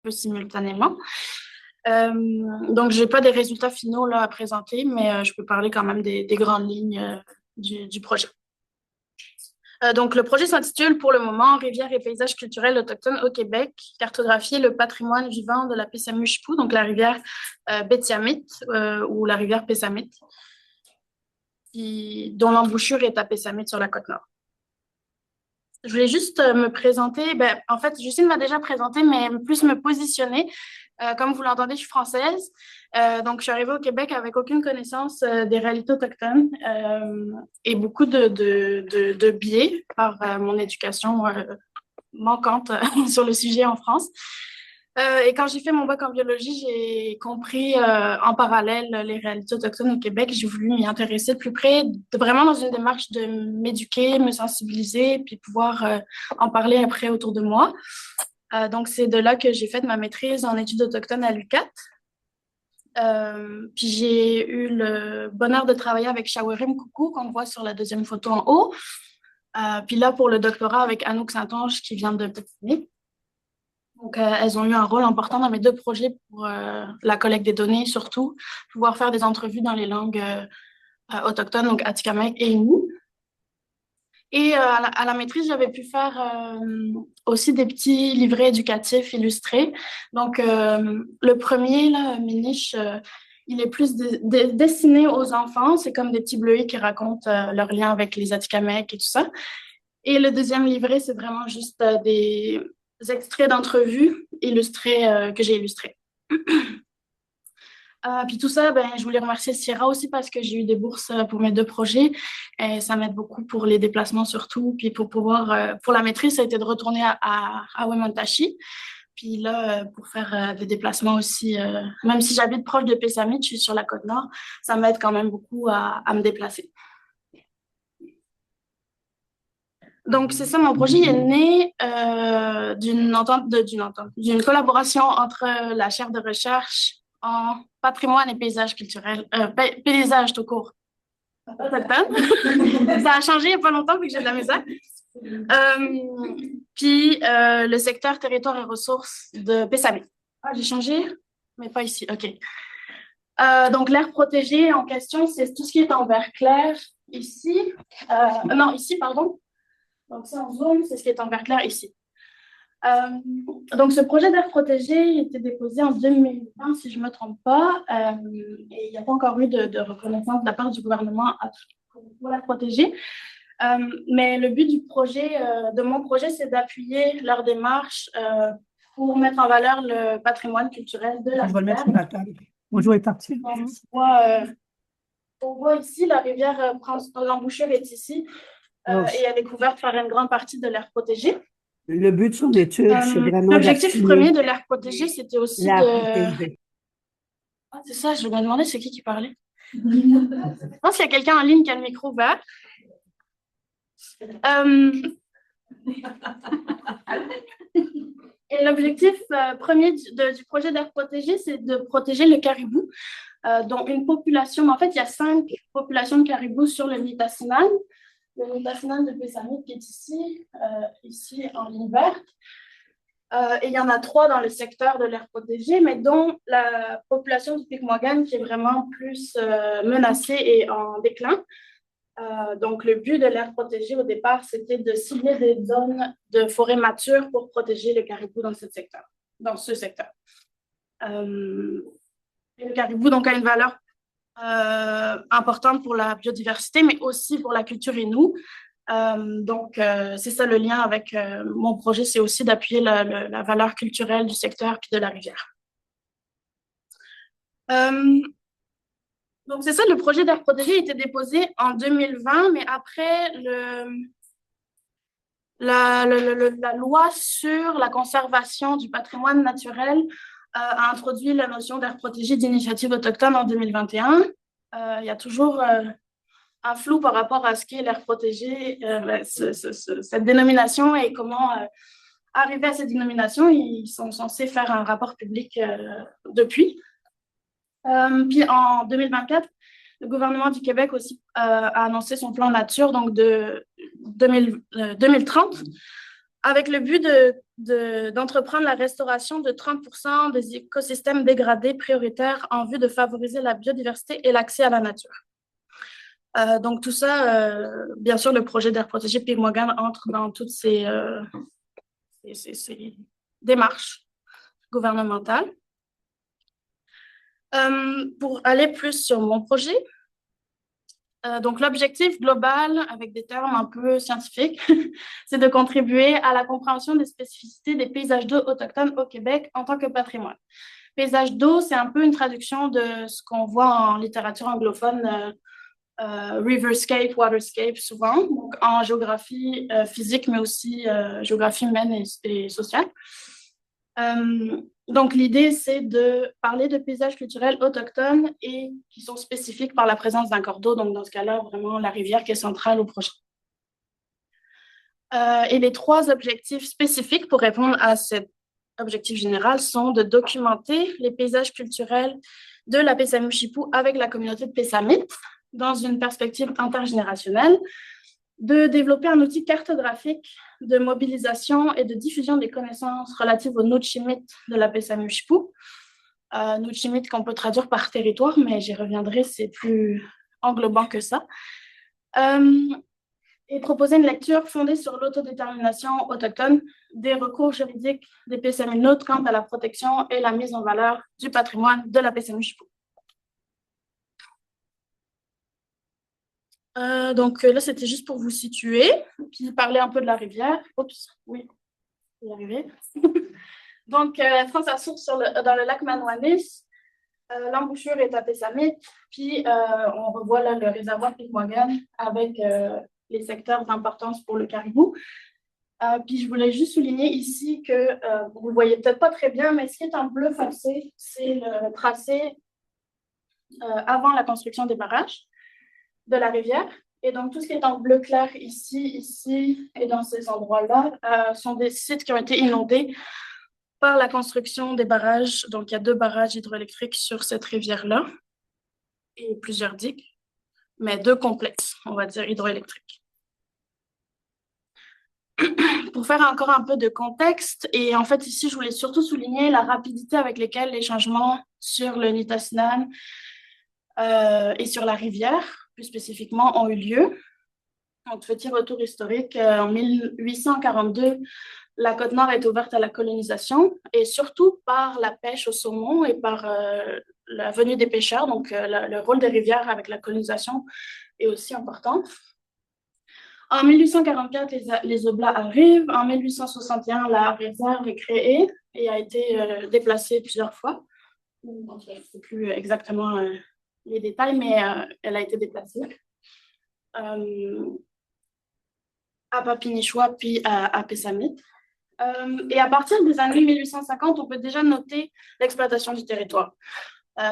peu simultanément. Donc, je n'ai pas des résultats finaux là, à présenter, mais je peux parler quand même des grandes lignes du projet. Donc, le projet s'intitule pour le moment Rivières et paysages culturels autochtones au Québec, cartographier le patrimoine vivant de la Pessamit-Chipou, donc la rivière Bétiamit ou la rivière Pessamit, dont l'embouchure est à Pessamit sur la côte nord. Je voulais juste me présenter. Ben, en fait, Justine m'a déjà présenté, mais plus me positionner. Comme vous l'entendez, je suis française. Donc, je suis arrivée au Québec avec aucune connaissance des réalités autochtones et beaucoup de biais par mon éducation manquante sur le sujet en France. Et quand j'ai fait mon bac en biologie, j'ai compris en parallèle les réalités autochtones au Québec. J'ai voulu m'y intéresser de plus près, vraiment dans une démarche de m'éduquer, me sensibiliser, puis pouvoir en parler après autour de moi. Donc, c'est de là que j'ai fait ma maîtrise en études autochtones à l'UQAT. Puis j'ai eu le bonheur de travailler avec Shawerim Coucou, qu'on voit sur la deuxième photo en haut. Puis là, pour le doctorat, avec Anouk Saint-Onge, qui vient de Petit. Donc, elles ont eu un rôle important dans mes deux projets pour la collecte des données, surtout pouvoir faire des entrevues dans les langues autochtones, donc Atikamekw et Innu. Et à la maîtrise, j'avais pu faire aussi des petits livrets éducatifs illustrés. Donc, le premier, là, Miniche, il est plus destiné aux enfants. C'est comme des petits bleuets qui racontent leur lien avec les Atikamekw et tout ça. Et le deuxième livret, c'est vraiment juste des extraits d'entrevues illustrés que j'ai illustrés. Puis tout ça, ben, je voulais remercier Sierra aussi parce que j'ai eu des bourses pour mes deux projets. Et ça m'aide beaucoup pour les déplacements surtout. Puis pour pouvoir, pour la maîtrise, ça a été de retourner à Wemontachi. Puis là, pour faire des déplacements aussi, même si j'habite proche de Pessamit, je suis sur la côte nord, ça m'aide quand même beaucoup à me déplacer. Donc, c'est ça, mon projet est né d'une collaboration entre la chaire de recherche en patrimoine et paysage culturel, paysage tout court. Ça a changé il n'y a pas longtemps, vu que j'ai de la misère. Puis, le secteur territoire et ressources de Pessamit. Ah, j'ai changé, mais pas ici. OK. Donc, l'aire protégée en question, c'est tout ce qui est en vert clair ici. Non, ici, pardon. Donc, ça en zone, c'est ce qui est en vert clair ici. Donc, ce projet d'aire protégée était déposé en 2020, si je ne me trompe pas, et il n'y a pas encore eu de reconnaissance de la part du gouvernement pour la protéger. Mais le but du projet, de mon projet, c'est d'appuyer leur démarche pour mettre en valeur le patrimoine culturel de la Je vais le mettre sur rivière. la table. Bonjour est parti. On voit ici, la rivière prend l'embouchure est ici et elle est couverte par une grande partie de l'aire protégée. Le but de son étude, c'est vraiment L'objectif d'appuyer premier de l'aire protégée, c'était aussi l'aire de... protégée. Ah, c'est ça, je me demandais c'est qui parlait. Je pense qu'il y a quelqu'un en ligne qui a le micro ouvert. Et l'objectif premier du projet d'aire protégée, c'est de protéger le caribou, dont une population, en fait, il y a 5 populations de caribous sur le Nitassinan. Le Nitassinan de Pessamit qui est ici en ligne verte. Et il y en a 3 dans le secteur de l'aire protégée, mais dont la population du Pic-Morgan qui est vraiment plus menacée et en déclin. Donc, le but de l'aire protégée au départ, c'était de cibler des zones de forêt mature pour protéger le caribou dans ce secteur. Le caribou donc, a une valeur importante pour la biodiversité, mais aussi pour la culture Innu. Donc, c'est ça le lien avec mon projet, c'est aussi d'appuyer la valeur culturelle du secteur puis de la rivière. Donc, c'est ça, le projet d'aire protégée a été déposé en 2020, mais après la loi sur la conservation du patrimoine naturel a introduit la notion d'aire protégée d'initiative autochtone en 2021. Il y a toujours un flou par rapport à ce qu'est l'aire protégée, cette dénomination et comment arriver à cette dénomination. Ils sont censés faire un rapport public depuis. Puis en 2024, le gouvernement du Québec aussi a annoncé son plan nature donc de 2030 avec le but d'entreprendre la restauration de 30% des écosystèmes dégradés prioritaires en vue de favoriser la biodiversité et l'accès à la nature. Donc tout ça, bien sûr, le projet d'air protégé Pygmalion entre dans toutes ces démarches gouvernementales. Pour aller plus sur mon projet, donc l'objectif global, avec des termes un peu scientifiques, c'est de contribuer à la compréhension des spécificités des paysages d'eau autochtones au Québec en tant que patrimoine. Paysage d'eau, c'est un peu une traduction de ce qu'on voit en littérature anglophone, riverscape, waterscape, souvent, donc en géographie physique, mais aussi géographie humaine et sociale. Donc, l'idée, c'est de parler de paysages culturels autochtones et qui sont spécifiques par la présence d'un cours d'eau. Donc, dans ce cas-là, vraiment la rivière qui est centrale au projet. Et les 3 objectifs spécifiques pour répondre à cet objectif général sont de documenter les paysages culturels de la Pessamit-Chipou avec la communauté de Pessamit dans une perspective intergénérationnelle, de développer un outil cartographique de mobilisation et de diffusion des connaissances relatives au Nuu-chimít de la Pessamit-Chipou. Nuu-chimít qu'on peut traduire par territoire, mais j'y reviendrai, c'est plus englobant que ça. Et proposer une lecture fondée sur l'autodétermination autochtone, des recours juridiques des Pessamit-Nôtres quant à la protection et la mise en valeur du patrimoine de la Pessamit-Chipou. Donc là, c'était juste pour vous situer, puis parler un peu de la rivière. Oups, oui, je vais y arriver. Donc, la France a source dans le lac Manouanis. L'embouchure est à Pessamit, puis on revoit là le réservoir Picmogan avec les secteurs d'importance pour le caribou. Puis je voulais juste souligner ici que vous ne voyez peut-être pas très bien, mais ce qui est en bleu foncé, c'est le tracé avant la construction des barrages de la rivière. Et donc, tout ce qui est en bleu clair ici et dans ces endroits-là sont des sites qui ont été inondés par la construction des barrages. Donc, il y a 2 barrages hydroélectriques sur cette rivière-là et plusieurs digues, mais 2 complexes, on va dire, hydroélectriques. Pour faire encore un peu de contexte, et en fait, ici, je voulais surtout souligner la rapidité avec laquelle les changements sur le Nitassinan et sur la rivière, plus spécifiquement, ont eu lieu. Donc, petit retour historique, en 1842, la Côte-Nord est ouverte à la colonisation et surtout par la pêche au saumon et par la venue des pêcheurs. Donc, le rôle des rivières avec la colonisation est aussi important. En 1844, les Oblats arrivent. En 1861, la réserve est créée et a été déplacée plusieurs fois. Donc, je ne sais plus exactement les détails, mais elle a été déplacée à Papinichois puis à Pessamit. Et à partir des années 1850, on peut déjà noter l'exploitation du territoire.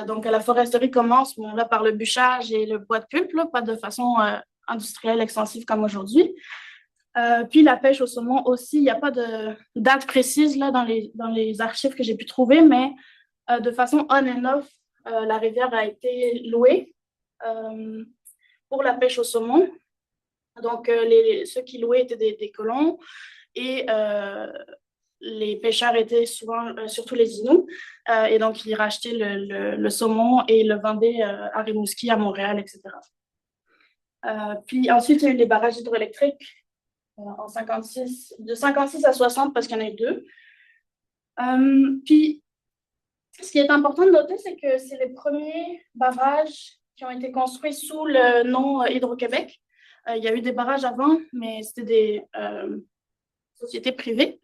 Donc, la foresterie commence là, par le bûchage et le bois de pulpe, là, pas de façon industrielle extensive comme aujourd'hui. Puis la pêche au saumon aussi, il n'y a pas de date précise là, dans les archives que j'ai pu trouver, mais de façon on and off, la rivière a été louée pour la pêche au saumon. Donc, ceux qui louaient étaient des colons et les pêcheurs étaient souvent, surtout les Inuits, et donc ils rachetaient le saumon et le vendaient à Rimouski, à Montréal, etc. Puis ensuite, il y a eu les barrages hydroélectriques en 56, de 56 à 60 parce qu'il y en a eu 2. Puis, ce qui est important de noter, c'est que c'est les premiers barrages qui ont été construits sous le nom Hydro-Québec. Il y a eu des barrages avant, mais c'était des sociétés privées.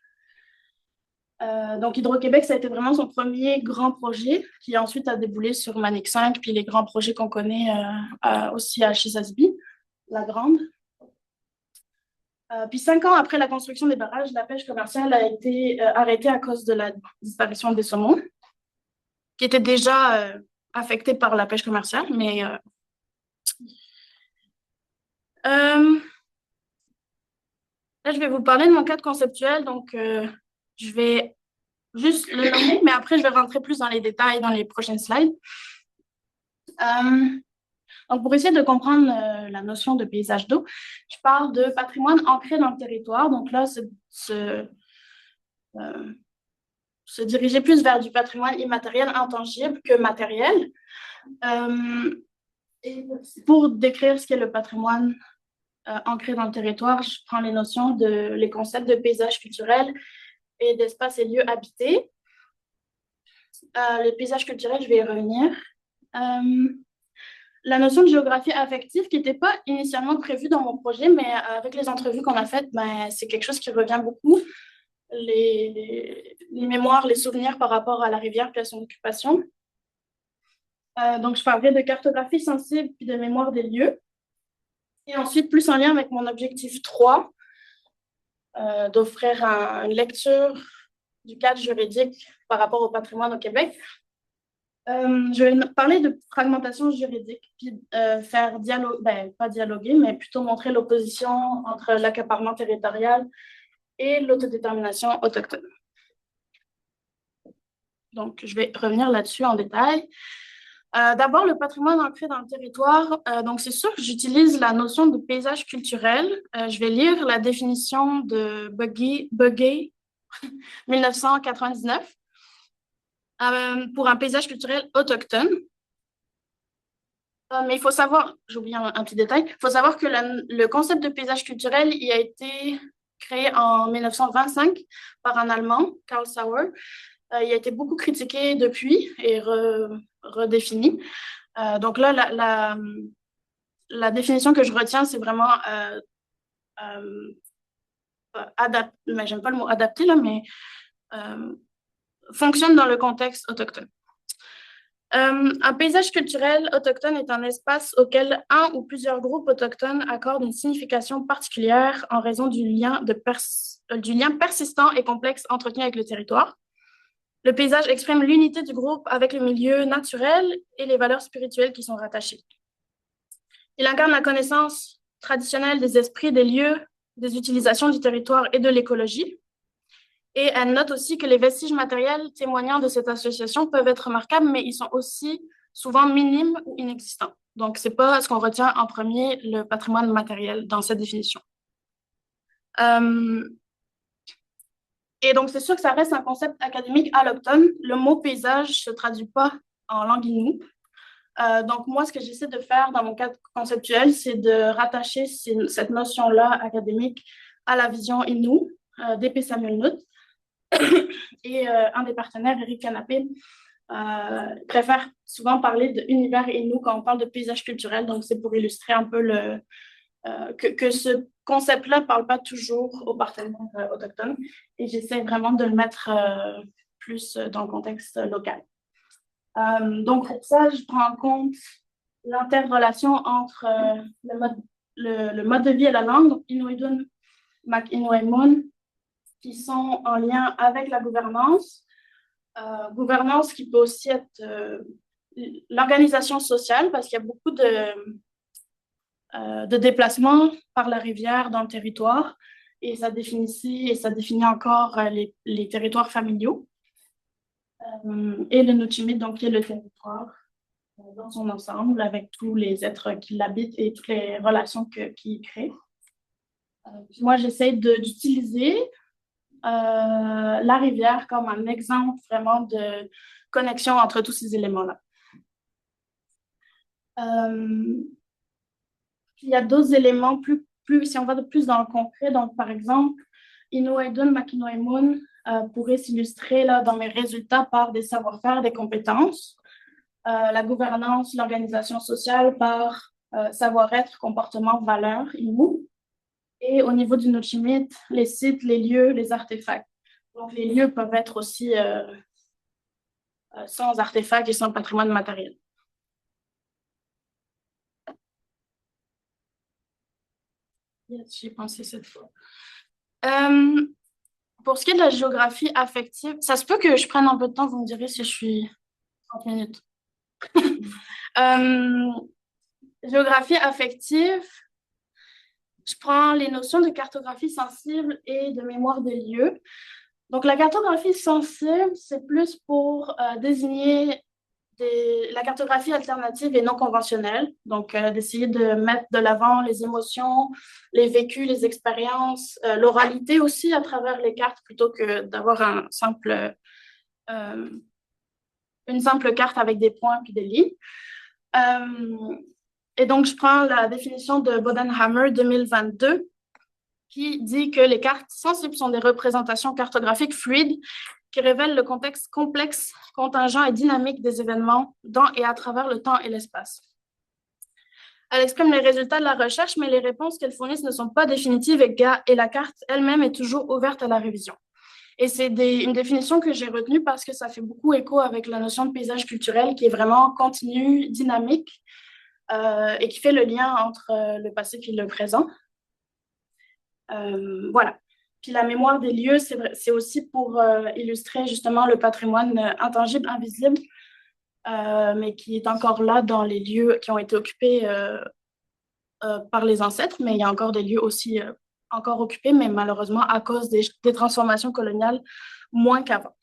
Donc, Hydro-Québec, ça a été vraiment son premier grand projet qui ensuite a déboulé sur Manic 5, puis les grands projets qu'on connaît aussi à Chisasby, la Grande. Puis 5 ans après la construction des barrages, la pêche commerciale a été arrêtée à cause de la disparition des saumons, qui était déjà affectée par la pêche commerciale, mais là, je vais vous parler de mon cadre conceptuel, donc je vais juste le nommer, mais après, je vais rentrer plus dans les détails dans les prochaines slides. Donc, pour essayer de comprendre la notion de paysage d'eau, je parle de patrimoine ancré dans le territoire. Donc là, se diriger plus vers du patrimoine immatériel, intangible que matériel. Et pour décrire ce qu'est le patrimoine ancré dans le territoire, je prends les concepts de paysage culturel et d'espace et lieux habités. Le paysage culturel, je vais y revenir. La notion de géographie affective qui n'était pas initialement prévue dans mon projet, mais avec les entrevues qu'on a faites, ben, c'est quelque chose qui revient beaucoup. Les mémoires, les souvenirs par rapport à la rivière et à son occupation. Donc, je parlerai de cartographie sensible puis de mémoire des lieux. Et ensuite, plus en lien avec mon objectif 3, d'offrir une lecture du cadre juridique par rapport au patrimoine au Québec. Je vais parler de fragmentation juridique, puis faire pas dialoguer, mais plutôt montrer l'opposition entre l'accaparement territorial et l'autodétermination autochtone. Donc, je vais revenir là-dessus en détail. D'abord, le patrimoine ancré dans le territoire. Donc, c'est sûr que j'utilise la notion de paysage culturel. Je vais lire la définition de Bugey 1999 pour un paysage culturel autochtone. Mais il faut savoir, j'ai oublié un petit détail, il faut savoir que le concept de paysage culturel il a été créé en 1925 par un Allemand, Karl Sauer. Il a été beaucoup critiqué depuis et redéfini. Donc là, la définition que je retiens, c'est vraiment mais j'aime pas le mot adapté, là, mais fonctionne dans le contexte autochtone. Un paysage culturel autochtone est un espace auquel un ou plusieurs groupes autochtones accordent une signification particulière en raison du lien persistant et complexe entretenu avec le territoire. Le paysage exprime l'unité du groupe avec le milieu naturel et les valeurs spirituelles qui sont rattachées. Il incarne la connaissance traditionnelle des esprits, des lieux, des utilisations du territoire et de l'écologie. Et elle note aussi que les vestiges matériels témoignant de cette association peuvent être remarquables, mais ils sont aussi souvent minimes ou inexistants. Donc, ce n'est pas ce qu'on retient en premier, le patrimoine matériel dans cette définition. Et donc, c'est sûr que ça reste un concept académique alloctone. Le mot paysage ne se traduit pas en langue inou. Donc, moi, ce que j'essaie de faire dans mon cadre conceptuel, c'est de rattacher cette notion-là académique à la vision inou d'Épée Samuel Nut. Et un des partenaires, Eric Canapé, préfère souvent parler d'univers inou quand on parle de paysage culturel. Donc, c'est pour illustrer un peu que ce concept-là ne parle pas toujours aux partenaires autochtones. Et j'essaie vraiment de le mettre plus dans le contexte local. Donc, pour ça, je prends en compte l'interrelation entre le mode de vie et la langue, donc Inuidun, Mak-Inuimun, qui sont en lien avec la gouvernance. Gouvernance qui peut aussi être l'organisation sociale, parce qu'il y a beaucoup de déplacements par la rivière dans le territoire, et ça définit encore les territoires familiaux. Et le Nuu-chimít, donc, qui est le territoire dans son ensemble, avec tous les êtres qui l'habitent et toutes les relations qu'il crée. Moi, j'essaie d'utiliser la rivière comme un exemple vraiment de connexion entre tous ces éléments-là. Il y a d'autres éléments si on va de plus dans le concret. Donc, par exemple, Inuidun, Mak-Inuimun pourrait s'illustrer là, dans mes résultats par des savoir-faire, des compétences. La gouvernance, l'organisation sociale par savoir-être, comportement, valeurs, Innu. Et au niveau du Nuu-chimít, les sites, les lieux, les artefacts. Donc, les lieux peuvent être aussi sans artefacts et sans patrimoine matériel. Yes, j'y ai pensé cette fois. Pour ce qui est de la géographie affective, ça se peut que je prenne un peu de temps, vous me direz si je suis 30 minutes. Géographie affective, je prends les notions de cartographie sensible et de mémoire des lieux. Donc, la cartographie sensible, c'est plus pour désigner la cartographie alternative et non conventionnelle, donc d'essayer de mettre de l'avant les émotions, les vécus, les expériences, l'oralité aussi à travers les cartes plutôt que d'avoir euh, une simple carte avec des points puis des lignes. Et donc, je prends la définition de Bodenhammer 2022 qui dit que les cartes sensibles sont des représentations cartographiques fluides qui révèlent le contexte complexe, contingent et dynamique des événements dans et à travers le temps et l'espace. Elle exprime les résultats de la recherche, mais les réponses qu'elles fournissent ne sont pas définitives et la carte elle-même est toujours ouverte à la révision. Et c'est une définition que j'ai retenue parce que ça fait beaucoup écho avec la notion de paysage culturel qui est vraiment continu, dynamique et qui fait le lien entre le passé et le présent. Voilà. Puis la mémoire des lieux, c'est aussi pour illustrer justement le patrimoine intangible, invisible, mais qui est encore là dans les lieux qui ont été occupés par les ancêtres, mais il y a encore des lieux aussi encore occupés, mais malheureusement à cause des transformations coloniales moins qu'avant.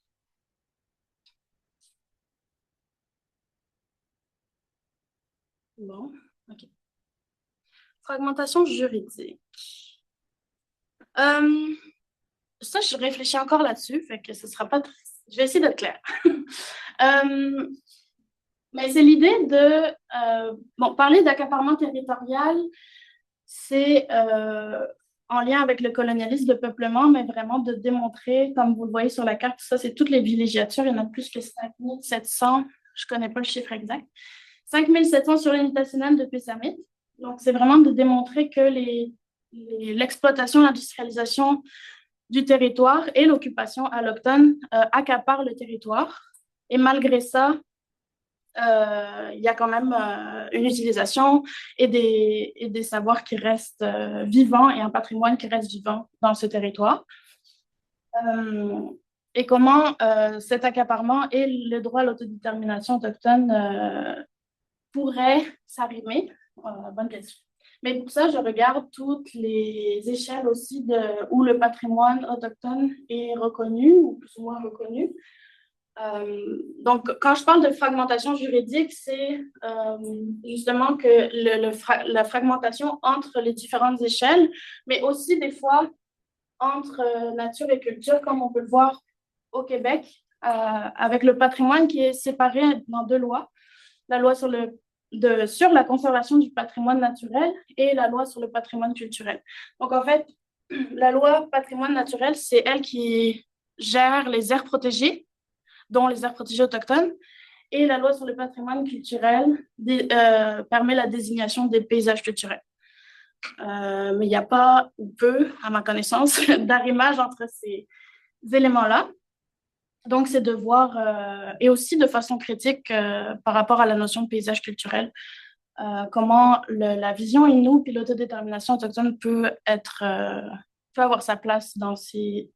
Bon, ok. Fragmentation juridique. Ça, je réfléchis encore là-dessus, fait que ce sera pas très... Je vais essayer d'être claire. Mais c'est l'idée de... bon, parler d'accaparement territorial, c'est en lien avec le colonialisme, le peuplement, mais vraiment de démontrer, comme vous le voyez sur la carte, ça, c'est toutes les villégiatures, il y en a plus que 5700, je ne connais pas le chiffre exact, 5700 sur l'unité nationale de Pessamit. Donc, c'est vraiment de démontrer que l'exploitation, l'industrialisation du territoire et l'occupation alloctone accaparent le territoire. Et malgré ça, il y a quand même une utilisation et des savoirs qui restent vivants et un patrimoine qui reste vivant dans ce territoire. Et comment cet accaparement et le droit à l'autodétermination autochtone pourraient s'arrimer? Bonne question. Mais pour ça, je regarde toutes les échelles aussi où le patrimoine autochtone est reconnu ou plus ou moins reconnu. Donc, quand je parle de fragmentation juridique, c'est justement que la fragmentation entre les différentes échelles, mais aussi des fois entre nature et culture, comme on peut le voir au Québec, avec le patrimoine qui est séparé dans deux lois. La loi sur la conservation du patrimoine naturel et la loi sur le patrimoine culturel. Donc, en fait, la loi patrimoine naturel, c'est elle qui gère les aires protégées, dont les aires protégées autochtones, et la loi sur le patrimoine culturel permet la désignation des paysages culturels. Mais il n'y a pas, ou peu, à ma connaissance, d'arrimage entre ces éléments-là. Donc, c'est de voir, et aussi de façon critique par rapport à la notion de paysage culturel, comment la vision Innu puis l'autodétermination autochtone peut avoir sa place dans ces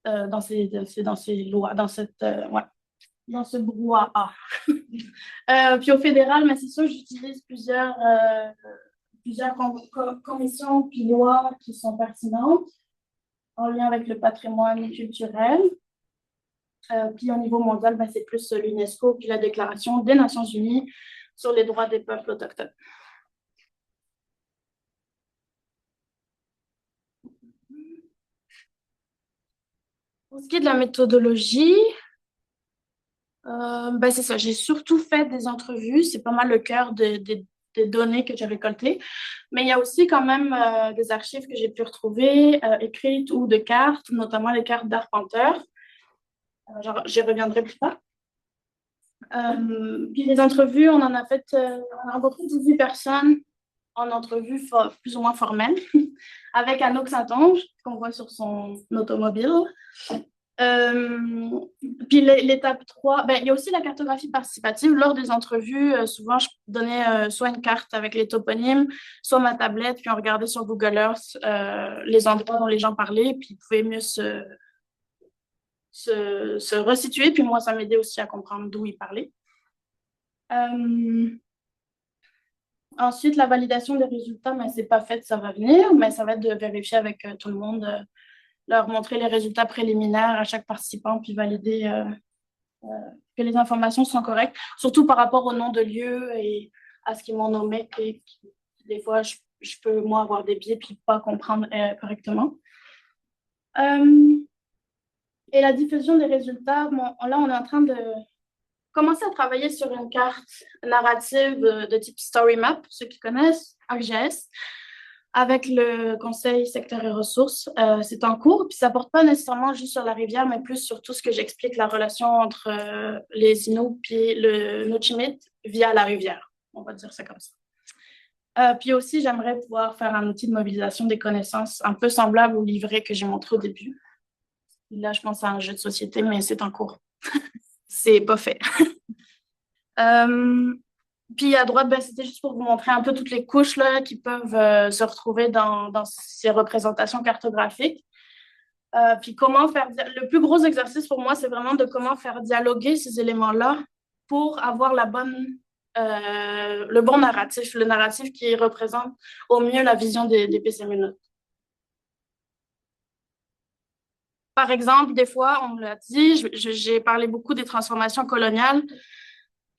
lois, dans ce brouhaha. Puis au fédéral, mais c'est sûr, j'utilise plusieurs commissions puis lois qui sont pertinentes en lien avec le patrimoine culturel. Puis au niveau mondial, ben, c'est plus l'UNESCO puis la Déclaration des Nations Unies sur les droits des peuples autochtones. Pour ce qui est de la méthodologie, ben c'est ça, j'ai surtout fait des entrevues, c'est pas mal le cœur des données que j'ai récoltées, mais il y a aussi quand même des archives que j'ai pu retrouver écrites ou de cartes, notamment les cartes d'arpenteurs. J'y reviendrai plus tard. Puis les entrevues, on a rencontré 18 personnes en entrevue plus ou moins formelle avec Anouk Saint-Onge, qu'on voit sur son automobile. Puis l'étape 3, ben, il y a aussi la cartographie participative. Lors des entrevues, souvent, je donnais soit une carte avec les toponymes, soit ma tablette, puis on regardait sur Google Earth les endroits dont les gens parlaient, puis ils pouvaient mieux se resituer. Puis moi, ça m'aidait aussi à comprendre d'où ils parlaient. Ensuite, la validation des résultats, mais c'est pas fait, ça va venir, mais ça va être de vérifier avec tout le monde, leur montrer les résultats préliminaires à chaque participant, puis valider que les informations sont correctes, surtout par rapport au nom de lieu et à ce qu'ils m'ont nommé. Et des fois, je peux, moi, avoir des biais puis pas comprendre correctement. Et la diffusion des résultats, bon, là, on est en train de commencer à travailler sur une carte narrative de type Story Map, pour ceux qui connaissent, ArcGIS, avec le Conseil secteur et ressources. C'est en cours, puis ça ne porte pas nécessairement juste sur la rivière, mais plus sur tout ce que j'explique, la relation entre les Inuits et le Nochimit via la rivière. On va dire ça comme ça. Puis aussi, j'aimerais pouvoir faire un outil de mobilisation des connaissances un peu semblable au livret que j'ai montré au début. Là, je pense à un jeu de société, mais c'est en cours. C'est pas fait. Puis à droite, ben, c'était juste pour vous montrer un peu toutes les couches là, qui peuvent se retrouver dans ces représentations cartographiques. Puis comment faire... Le plus gros exercice pour moi, c'est vraiment de comment faire dialoguer ces éléments-là pour avoir le bon narratif, le narratif qui représente au mieux la vision des PCME. Par exemple, des fois, on me l'a dit, j'ai parlé beaucoup des transformations coloniales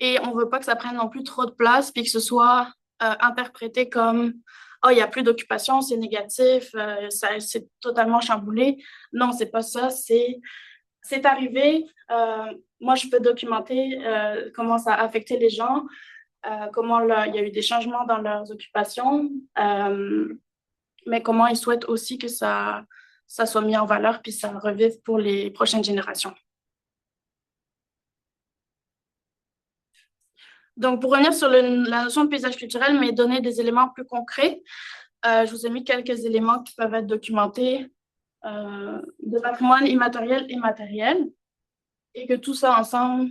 et on ne veut pas que ça prenne non plus trop de place puis que ce soit interprété comme « Oh, il n'y a plus d'occupation, c'est négatif, c'est totalement chamboulé. » Non, c'est pas ça, c'est arrivé. Moi, je peux documenter comment ça a affecté les gens, comment il y a eu des changements dans leurs occupations, mais comment ils souhaitent aussi que ça soit mis en valeur puis ça revive pour les prochaines générations. Donc, pour revenir sur la notion de paysage culturel, mais donner des éléments plus concrets, je vous ai mis quelques éléments qui peuvent être documentés de patrimoine immatériel et matériel, et que tout ça ensemble,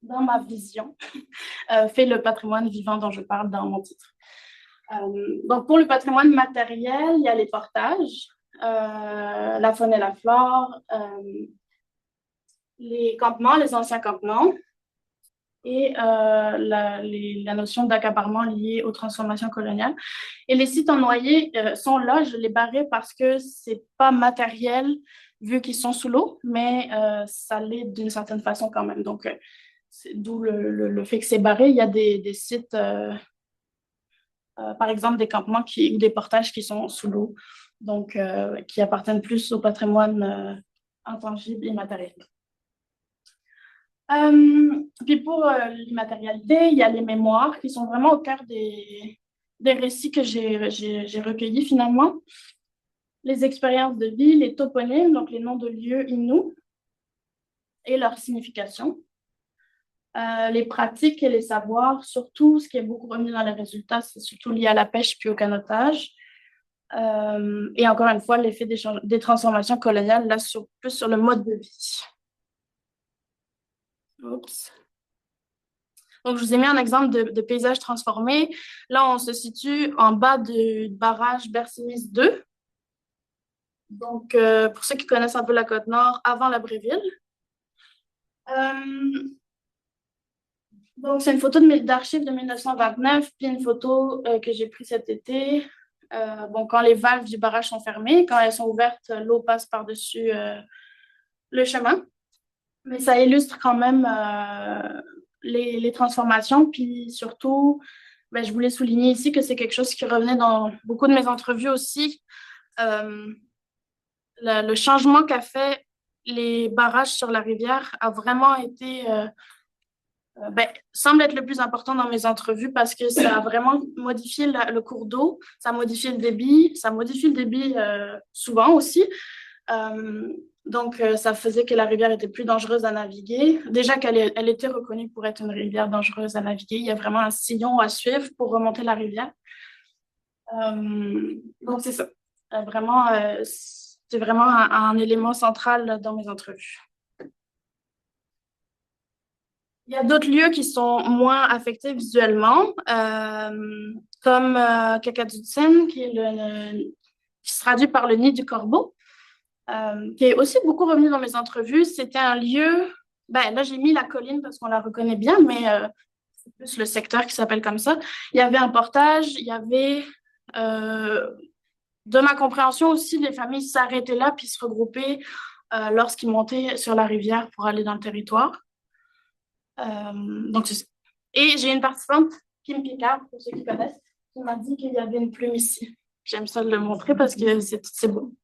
dans ma vision, fait le patrimoine vivant dont je parle dans mon titre. Donc, pour le patrimoine matériel, il y a les portages, la faune et la flore, les campements, les anciens campements, et la notion d'accaparement liée aux transformations coloniales. Et les sites en noyer sont là, je les barrais parce que c'est pas matériel vu qu'ils sont sous l'eau, mais ça l'est d'une certaine façon quand même. Donc, d'où le fait que c'est barré. Il y a des sites, par exemple des campements ou des portages qui sont sous l'eau, donc qui appartiennent plus au patrimoine intangible et matériel. Puis pour l'immatérialité, il y a les mémoires qui sont vraiment au cœur des récits que j'ai recueillis finalement. Les expériences de vie, les toponymes, donc les noms de lieux inuits et leur signification. Les pratiques et les savoirs, surtout ce qui est beaucoup remis dans les résultats, c'est surtout lié à la pêche puis au canotage. Et encore une fois, l'effet des transformations coloniales, là, plus sur le mode de vie. Oups. Donc, je vous ai mis un exemple de paysage transformé. Là, on se situe en bas du barrage Bercimis 2. Donc, pour ceux qui connaissent un peu la Côte-Nord, avant la Bréville. Donc, c'est une photo d'archives de 1929, puis une photo que j'ai prise cet été. Bon, quand les valves du barrage sont fermées, quand elles sont ouvertes, l'eau passe par-dessus le chemin. Mais ça illustre quand même les transformations. Puis surtout, ben, je voulais souligner ici que c'est quelque chose qui revenait dans beaucoup de mes entrevues aussi. Le changement qu'a fait les barrages sur la rivière a vraiment été, semble être le plus important dans mes entrevues parce que ça a vraiment modifié le cours d'eau, ça modifie le débit, souvent aussi. Donc, ça faisait que la rivière était plus dangereuse à naviguer. Déjà qu'elle était reconnue pour être une rivière dangereuse à naviguer. Il y a vraiment un sillon à suivre pour remonter la rivière. Donc, c'est ça. C'est vraiment un élément central dans mes entrevues. Il y a d'autres lieux qui sont moins affectés visuellement, comme Kakadutsen, qui se traduit par le nid du corbeau. Qui est aussi beaucoup revenu dans mes entrevues. C'était un lieu, là j'ai mis la colline parce qu'on la reconnaît bien, mais c'est plus le secteur qui s'appelle comme ça. Il y avait un portage, il y avait, de ma compréhension aussi, les familles s'arrêtaient là puis se regroupaient lorsqu'ils montaient sur la rivière pour aller dans le territoire. Donc, c'est ça. Et j'ai une participante, Kim Picard, pour ceux qui connaissent, qui m'a dit qu'il y avait une plume ici. J'aime ça le montrer parce que c'est beau.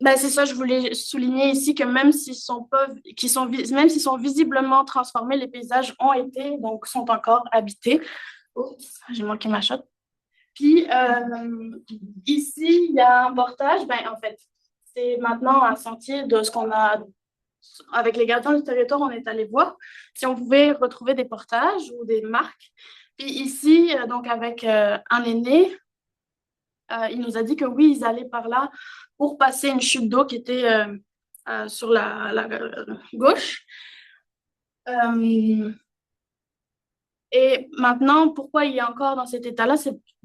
Ben c'est ça, je voulais souligner ici que même s'ils sont pas, même s'ils sont visiblement transformés, les paysages ont été, donc sont encore habités. Oups, j'ai manqué ma shot. Puis ici, il y a un portage. Ben, en fait, c'est maintenant un sentier de ce qu'on a. Avec les gardiens du territoire, on est allé voir si on pouvait retrouver des portages ou des marques. Puis ici, donc avec un aîné, il nous a dit que oui, ils allaient par là pour passer une chute d'eau qui était sur la gauche. Et maintenant, pourquoi il est encore dans cet état-là?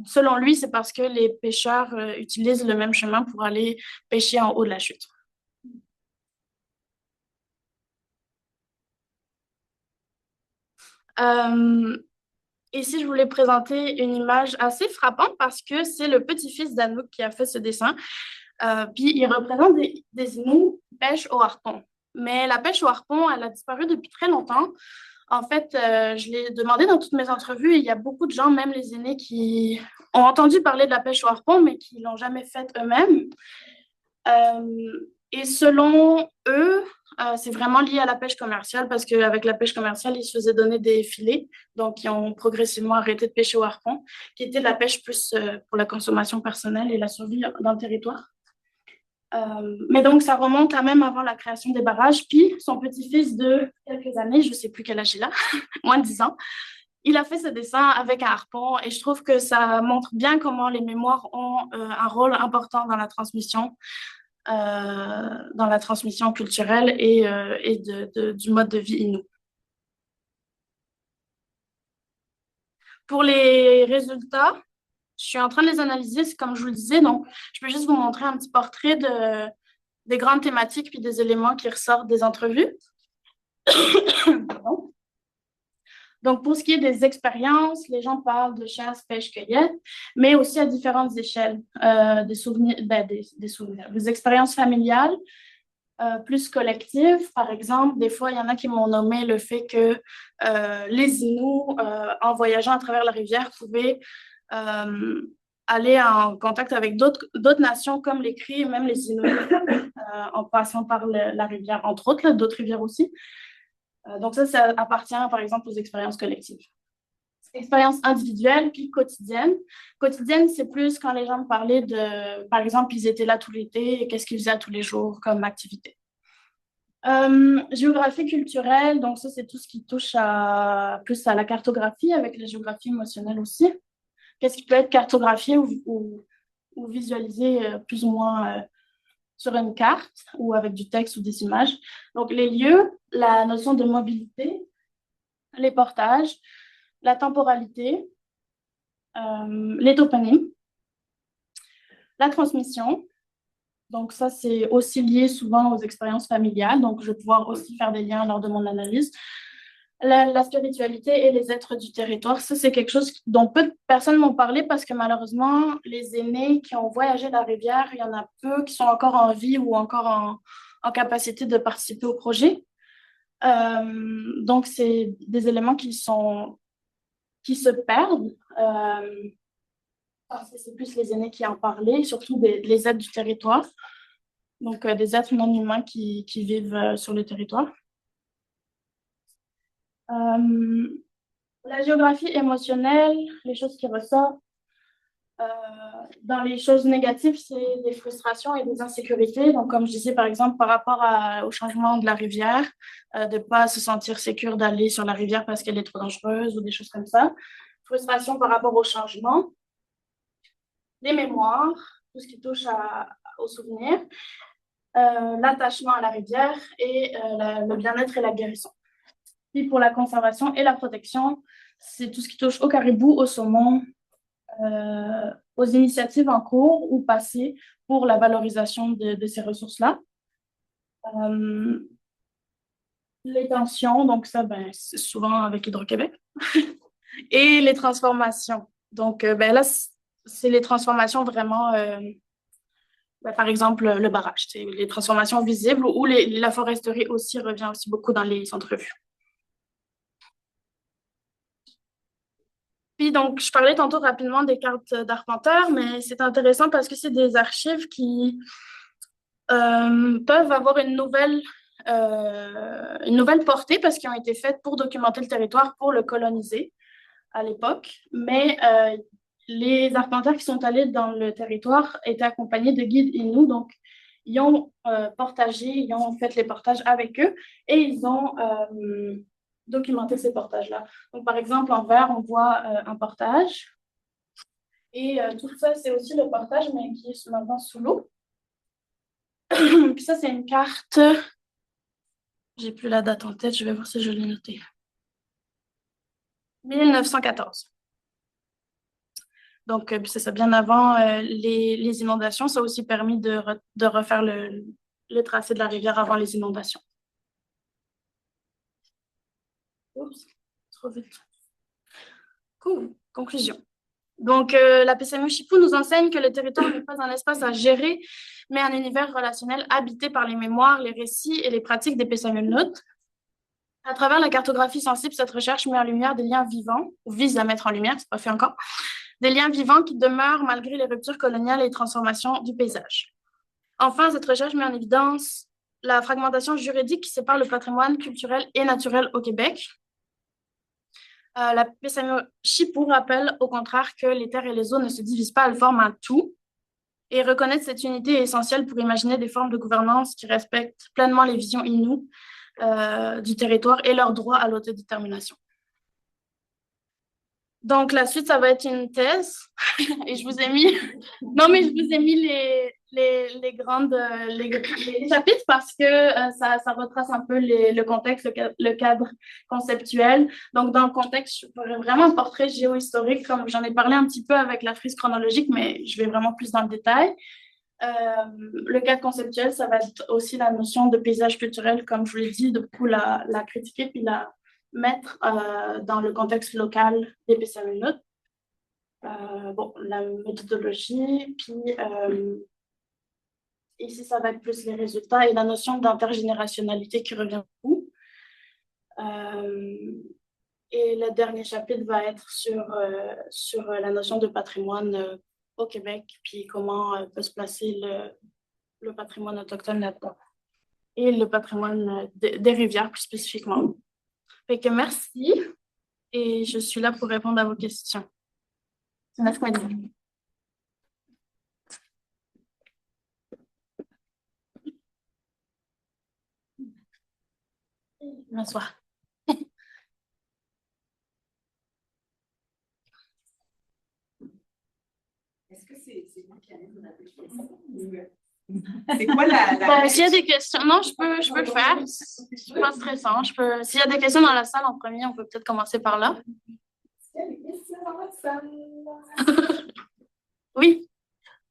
Selon lui, c'est parce que les pêcheurs utilisent le même chemin pour aller pêcher en haut de la chute. Ici, je voulais présenter une image assez frappante parce que c'est le petit-fils d'Anouk qui a fait ce dessin. Puis il représente des Inuits qui pêchent au harpon. Mais la pêche au harpon, elle a disparu depuis très longtemps. En fait, je l'ai demandé dans toutes mes entrevues, et il y a beaucoup de gens, même les aînés, qui ont entendu parler de la pêche au harpon, mais qui ne l'ont jamais faite eux-mêmes. Et selon eux, c'est vraiment lié à la pêche commerciale parce qu'avec la pêche commerciale, ils se faisaient donner des filets. Donc, ils ont progressivement arrêté de pêcher au harpon, qui était de la pêche plus pour la consommation personnelle et la survie dans le territoire. Mais donc, ça remonte à même avant la création des barrages. Puis, son petit-fils de quelques années, je ne sais plus quel âge il a, moins de 10 ans, il a fait ce dessin avec un harpon et je trouve que ça montre bien comment les mémoires ont un rôle important dans la transmission culturelle et du mode de vie inou. Pour les résultats, je suis en train de les analyser, c'est comme je vous le disais, donc je peux juste vous montrer un petit portrait des grandes thématiques puis des éléments qui ressortent des entrevues. Donc, pour ce qui est des expériences, les gens parlent de chasse, pêche, cueillette, mais aussi à différentes échelles, des souvenirs, des souvenirs, des expériences familiales, plus collectives. Par exemple, des fois, il y en a qui m'ont nommé le fait que les Inuits, en voyageant à travers la rivière, pouvaient aller en contact avec d'autres nations comme les Cris et même les Inuits, en passant par la rivière, entre autres, d'autres rivières aussi. Donc ça appartient par exemple aux expériences collectives. Expérience individuelle puis quotidienne. Quotidienne, c'est plus quand les gens me parlaient de, par exemple, ils étaient là tout l'été et qu'est-ce qu'ils faisaient tous les jours comme activité. Géographie culturelle, donc ça, c'est tout ce qui touche plus à la cartographie avec la géographie émotionnelle aussi. Qu'est-ce qui peut être cartographié ou visualisé plus ou moins sur une carte ou avec du texte ou des images. Donc, les lieux, la notion de mobilité, les portages, la temporalité, les toponymes, la transmission. Donc, ça, c'est aussi lié souvent aux expériences familiales. Donc, je vais pouvoir aussi faire des liens lors de mon analyse. La spiritualité et les êtres du territoire, ça, c'est quelque chose dont peu de personnes m'ont parlé parce que malheureusement, les aînés qui ont voyagé la rivière, il y en a peu qui sont encore en vie ou encore en capacité de participer au projet. Donc, c'est des éléments qui se perdent. Parce que c'est plus les aînés qui en parlaient, surtout les êtres du territoire. Donc, des êtres non humains qui vivent sur le territoire. La géographie émotionnelle, les choses qui ressortent. Dans les choses négatives, c'est des frustrations et des insécurités. Donc, comme je disais, par exemple, par rapport au changement de la rivière, de ne pas se sentir sécure d'aller sur la rivière parce qu'elle est trop dangereuse ou des choses comme ça. Frustration par rapport au changement. Les mémoires, tout ce qui touche aux souvenirs. L'attachement à la rivière et le bien-être et la guérison. Puis pour la conservation et la protection, c'est tout ce qui touche au caribou, au saumon, aux initiatives en cours ou passées pour la valorisation de ces ressources-là. Les tensions, donc ça, c'est souvent avec Hydro-Québec. Et les transformations. Donc, là, c'est les transformations vraiment, par exemple, le barrage, c'est les transformations visibles ou la foresterie aussi revient aussi beaucoup dans les entrevues. Puis donc, je parlais tantôt rapidement des cartes d'arpenteur, mais c'est intéressant parce que c'est des archives qui peuvent avoir une nouvelle portée parce qu'elles ont été faites pour documenter le territoire, pour le coloniser à l'époque. Mais les arpenteurs qui sont allés dans le territoire étaient accompagnés de guides inuits, donc ils ont portagé, ils ont fait les portages avec eux et ils ont documenté ces portages-là. Donc, par exemple, en vert, on voit un portage. Et tout ça, c'est aussi le portage, mais qui est maintenant sous l'eau. Puis ça, c'est une carte. J'ai plus la date en tête, je vais voir si je l'ai notée. 1914. Donc, c'est ça, bien avant les inondations. Ça a aussi permis de refaire le tracé de la rivière avant les inondations. Oups, trop vite. Cool. Conclusion. Donc, la PCMU Chipou nous enseigne que le territoire n'est pas un espace à gérer, mais un univers relationnel habité par les mémoires, les récits et les pratiques des PCMU-Notes. À travers la cartographie sensible, cette recherche met en lumière des liens vivants, ou vise à mettre en lumière, c'est pas fait encore, des liens vivants qui demeurent malgré les ruptures coloniales et les transformations du paysage. Enfin, cette recherche met en évidence la fragmentation juridique qui sépare le patrimoine culturel et naturel au Québec. La PCMU Chipou rappelle au contraire que les terres et les eaux ne se divisent pas, elles forment un tout. Et reconnaître cette unité est essentiel pour imaginer des formes de gouvernance qui respectent pleinement les visions inoues du territoire et leur droit à l'autodétermination. Donc, la suite, ça va être une thèse. Et je vous ai mis... Non, mais je vous ai mis les grandes... les chapitres parce que ça retrace un peu le contexte, le cadre conceptuel. Donc, dans le contexte, je ferai vraiment un portrait géohistorique, comme j'en ai parlé un petit peu avec la frise chronologique, mais je vais vraiment plus dans le détail. Le cadre conceptuel, ça va être aussi la notion de paysage culturel, comme je vous l'ai dit, de beaucoup la critiquer puis la mettre dans le contexte local des PCMU-Notes. Bon, la méthodologie, puis ici, ça va être plus les résultats et la notion d'intergénérationnalité qui revient beaucoup. Et le dernier chapitre va être sur la notion de patrimoine au Québec, puis comment peut se placer le patrimoine autochtone là-dedans. Et le patrimoine des rivières, plus spécifiquement. Fait que merci, et je suis là pour répondre à vos questions. Merci. Bonsoir. Est-ce que c'est vous qui allez vous rappeler c'est quoi s'il y a des questions, non, je peux le faire. C'est pas stressant. S'il y a des questions dans la salle en premier, on peut peut-être commencer par là. Est-ce qu'il y a des questions dans la salle? Oui.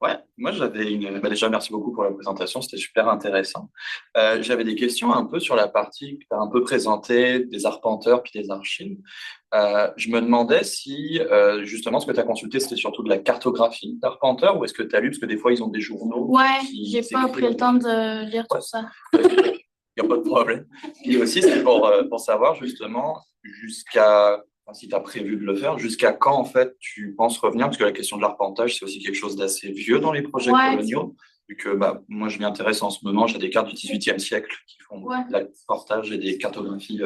Ouais, moi j'avais déjà merci beaucoup pour la présentation, c'était super intéressant. J'avais des questions un peu sur la partie que tu as un peu présentée des arpenteurs puis des archives. Je me demandais si justement ce que tu as consulté c'était surtout de la cartographie d'arpenteurs ou est-ce que tu as lu, parce que des fois ils ont des journaux. Ouais, j'ai pas pris le temps de lire tout ça. Il n'y a pas de problème. Puis aussi c'est pour savoir justement si tu as prévu de le faire, jusqu'à quand en fait tu penses revenir, parce que la question de l'arpentage c'est aussi quelque chose d'assez vieux dans les projets coloniaux, vu que moi je m'y intéresse en ce moment, j'ai des cartes du XVIIIe siècle qui font de l'arpentage et des cartographies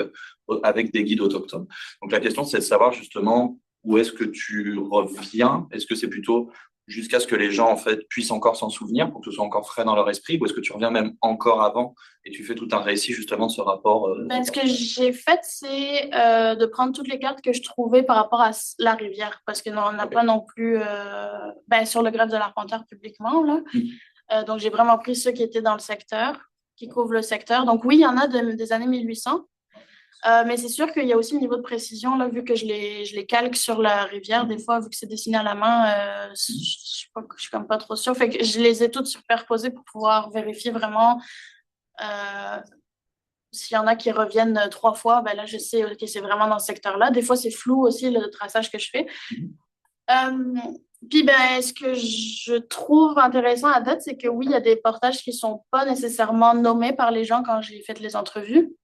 avec des guides autochtones. Donc la question c'est de savoir justement où est-ce que tu reviens, est-ce que c'est plutôt jusqu'à ce que les gens en fait puissent encore s'en souvenir pour que ce soit encore frais dans leur esprit, ou est-ce que tu reviens même encore avant et tu fais tout un récit justement de ce rapport ce que j'ai fait, c'est de prendre toutes les cartes que je trouvais par rapport à la rivière, parce que on n'a pas non plus sur le greffe de l'arpenteur publiquement là. Donc j'ai vraiment pris ceux qui étaient dans le secteur, qui couvrent le secteur. Donc oui, il y en a des années 1800. Mais c'est sûr qu'il y a aussi le niveau de précision, là, vu que je les calque sur la rivière, des fois, vu que c'est dessiné à la main, je suis comme pas trop sûre. Fait que je les ai toutes superposées pour pouvoir vérifier vraiment s'il y en a qui reviennent 3 fois, là, je sais que c'est vraiment dans ce secteur-là. Des fois, c'est flou aussi, le traçage que je fais. Puis, ben, ce que je trouve intéressant à date, c'est que oui, il y a des portages qui ne sont pas nécessairement nommés par les gens quand j'ai fait les entrevues.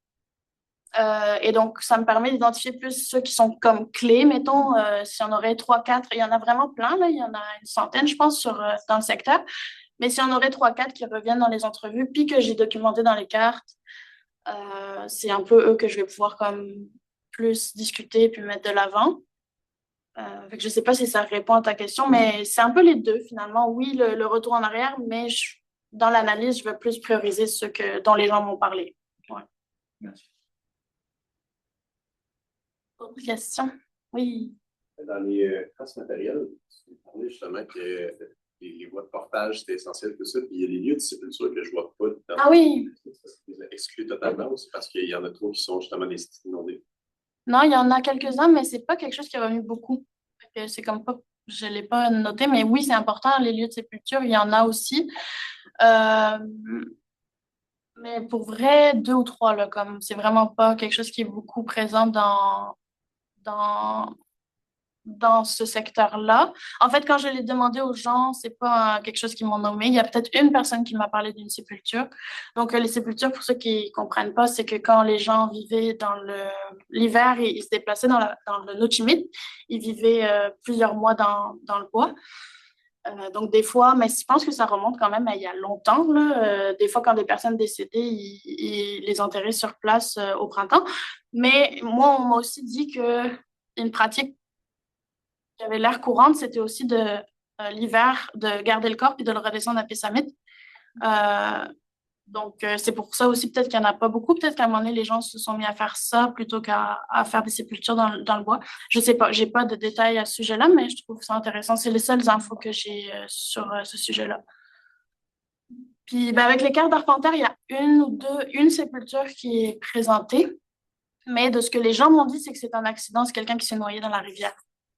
Et donc, ça me permet d'identifier plus ceux qui sont comme clés, mettons, s'il y en aurait trois, quatre, il y en a vraiment plein, là, il y en a une centaine, je pense, dans le secteur. Mais s'il y en aurait trois, quatre qui reviennent dans les entrevues, puis que j'ai documenté dans les cartes, c'est un peu eux que je vais pouvoir comme plus discuter puis mettre de l'avant. Fait que je ne sais pas si ça répond à ta question, mais c'est un peu les deux finalement. Oui, le retour en arrière, mais dans l'analyse, je veux plus prioriser ceux dont les gens m'ont parlé. Ouais. Merci. Autre question? Oui. Dans les traces matérielles, tu parlais justement que les voies de portage, c'était essentiel que ça. Puis il y a des lieux de sépulture que je ne vois pas dans Ah oui! exclus totalement, ou c'est parce qu'il y en a trop qui sont justement des sites inondés? Non, il y en a quelques-uns, mais c'est pas quelque chose qui est revenu beaucoup. Fait que c'est comme pas, je l'ai pas noté, mais oui, c'est important, les lieux de sépulture, il y en a aussi. Euh, mais pour vrai, deux ou trois, là, comme c'est vraiment pas quelque chose qui est beaucoup présent dans, dans ce secteur-là. En fait, quand je l'ai demandé aux gens, c'est pas quelque chose qu'ils m'ont nommé. Il y a peut-être une personne qui m'a parlé d'une sépulture. Donc, les sépultures, pour ceux qui comprennent pas, c'est que quand les gens vivaient dans l'hiver, ils se déplaçaient dans le Notchimite, ils vivaient plusieurs mois dans le bois. Donc, des fois, mais je pense que ça remonte quand même à il y a longtemps, là. Des fois, quand des personnes décédaient, ils les enterraient sur place au printemps. Mais moi, on m'a aussi dit que une pratique qui avait l'air courante, c'était aussi l'hiver, de garder le corps puis de le redescendre à Pessamit. Donc, c'est pour ça aussi, peut-être qu'il n'y en a pas beaucoup. Peut-être qu'à un moment donné, les gens se sont mis à faire ça plutôt qu'à faire des sépultures dans le bois. Je sais pas, j'ai pas de détails à ce sujet-là, mais je trouve ça intéressant. C'est les seules infos que j'ai sur ce sujet-là. Puis, ben, avec les cartes d'Arpentaire, il y a une sépulture qui est présentée. Mais de ce que les gens m'ont dit, c'est que c'est un accident, c'est quelqu'un qui s'est noyé dans la rivière.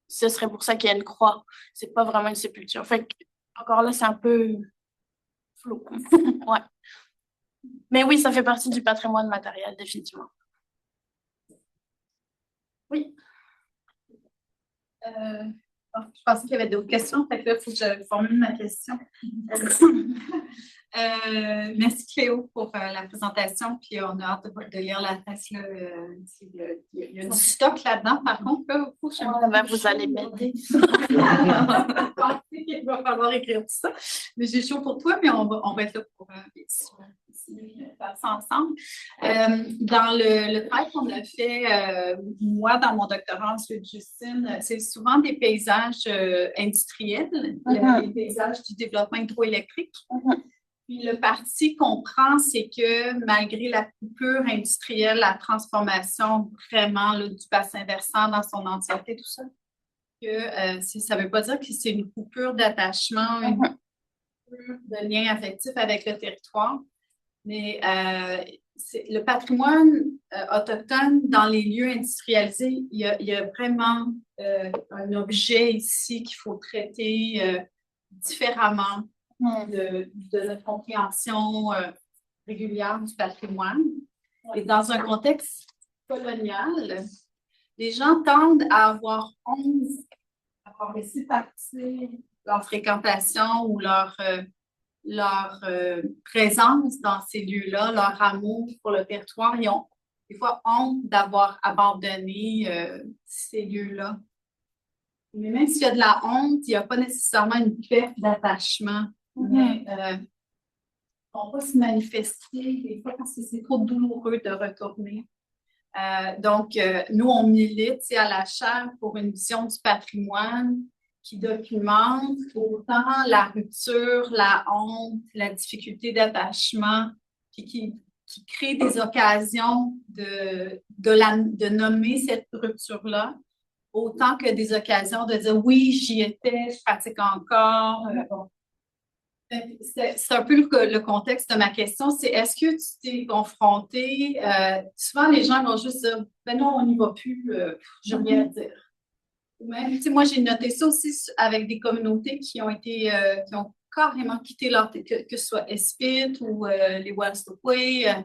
Ce serait pour ça qu'il y a une croix. C'est pas vraiment une sépulture. Fait que, encore là, c'est un peu flou. Ouais. Mais oui, ça fait partie du patrimoine matériel, définitivement. Oui. Je pensais qu'il y avait d'autres questions, fait que là, il faut que je formule ma question. Merci Cléo pour la présentation, puis on a hâte de lire la thèse. Là, il y a du stock là-dedans, par contre. Là, Vous allez m'aider. Il va falloir écrire tout ça. Mais j'ai chaud pour toi, mais on va être là pour faire ça ensemble. Dans le travail qu'on a fait, moi, dans mon doctorat, ensuite Justine, c'est souvent des paysages industriels, les paysages du développement hydroélectrique. Puis le parti qu'on prend, c'est que malgré la coupure industrielle, la transformation vraiment là, du bassin versant dans son entièreté, tout ça, que ça ne veut pas dire que c'est une coupure d'attachement, une coupure de lien affectif avec le territoire, mais le patrimoine autochtone dans les lieux industrialisés, il y a vraiment un objet ici qu'il faut traiter différemment de notre compréhension régulière du patrimoine. Et dans un contexte colonial, les gens tendent à avoir honte, à avoir laissé partir leur fréquentation ou leur présence dans ces lieux-là, leur amour pour le territoire. Ils ont des fois honte d'avoir abandonné ces lieux-là. Mais même s'il y a de la honte, il n'y a pas nécessairement une perte d'attachement. Mais on va se manifester des fois parce que c'est trop douloureux de retourner. Donc, nous, on milite à la chaire pour une vision du patrimoine qui documente autant la rupture, la honte, la difficulté d'attachement, puis qui crée des occasions de nommer cette rupture-là, autant que des occasions de dire oui, j'y étais, je pratique encore. C'est un peu le contexte de ma question, c'est est-ce que tu t'es confronté, souvent les gens vont juste dire, ben non, on n'y va plus, j'ai rien à dire. Même, moi, j'ai noté ça aussi avec des communautés qui ont carrément quitté que ce soit Espit ou les Wellstopway.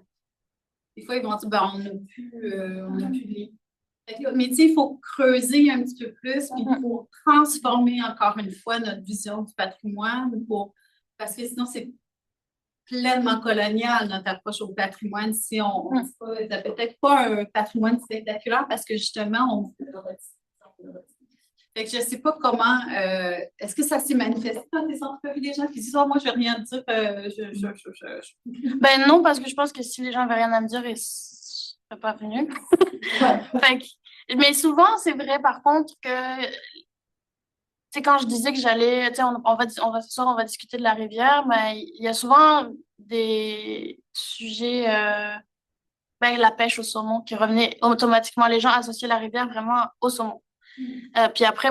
Des fois, ils vont dire, ben on n'a plus de lien. Mais tu sais, il faut creuser un petit peu plus, puis il faut transformer encore une fois notre vision du patrimoine parce que sinon, c'est pleinement colonial, notre approche au patrimoine. Si on n'a peut-être pas un patrimoine spectaculaire parce que justement, on fait que je ne sais pas comment, est-ce que ça s'est manifesté dans tes entrevues des gens qui disent, oh, moi, je ne vais rien dire, Ben non, parce que je pense que si les gens n'avaient rien à me dire, ils ne seraient pas venus. Fait mais souvent, c'est vrai, par contre, que c'est quand je disais que j'allais, tu sais, ce soir, on va discuter de la rivière, mais il y a souvent des sujets, ben, la pêche au saumon qui revenait automatiquement. Les gens associaient la rivière vraiment au saumon. Puis après,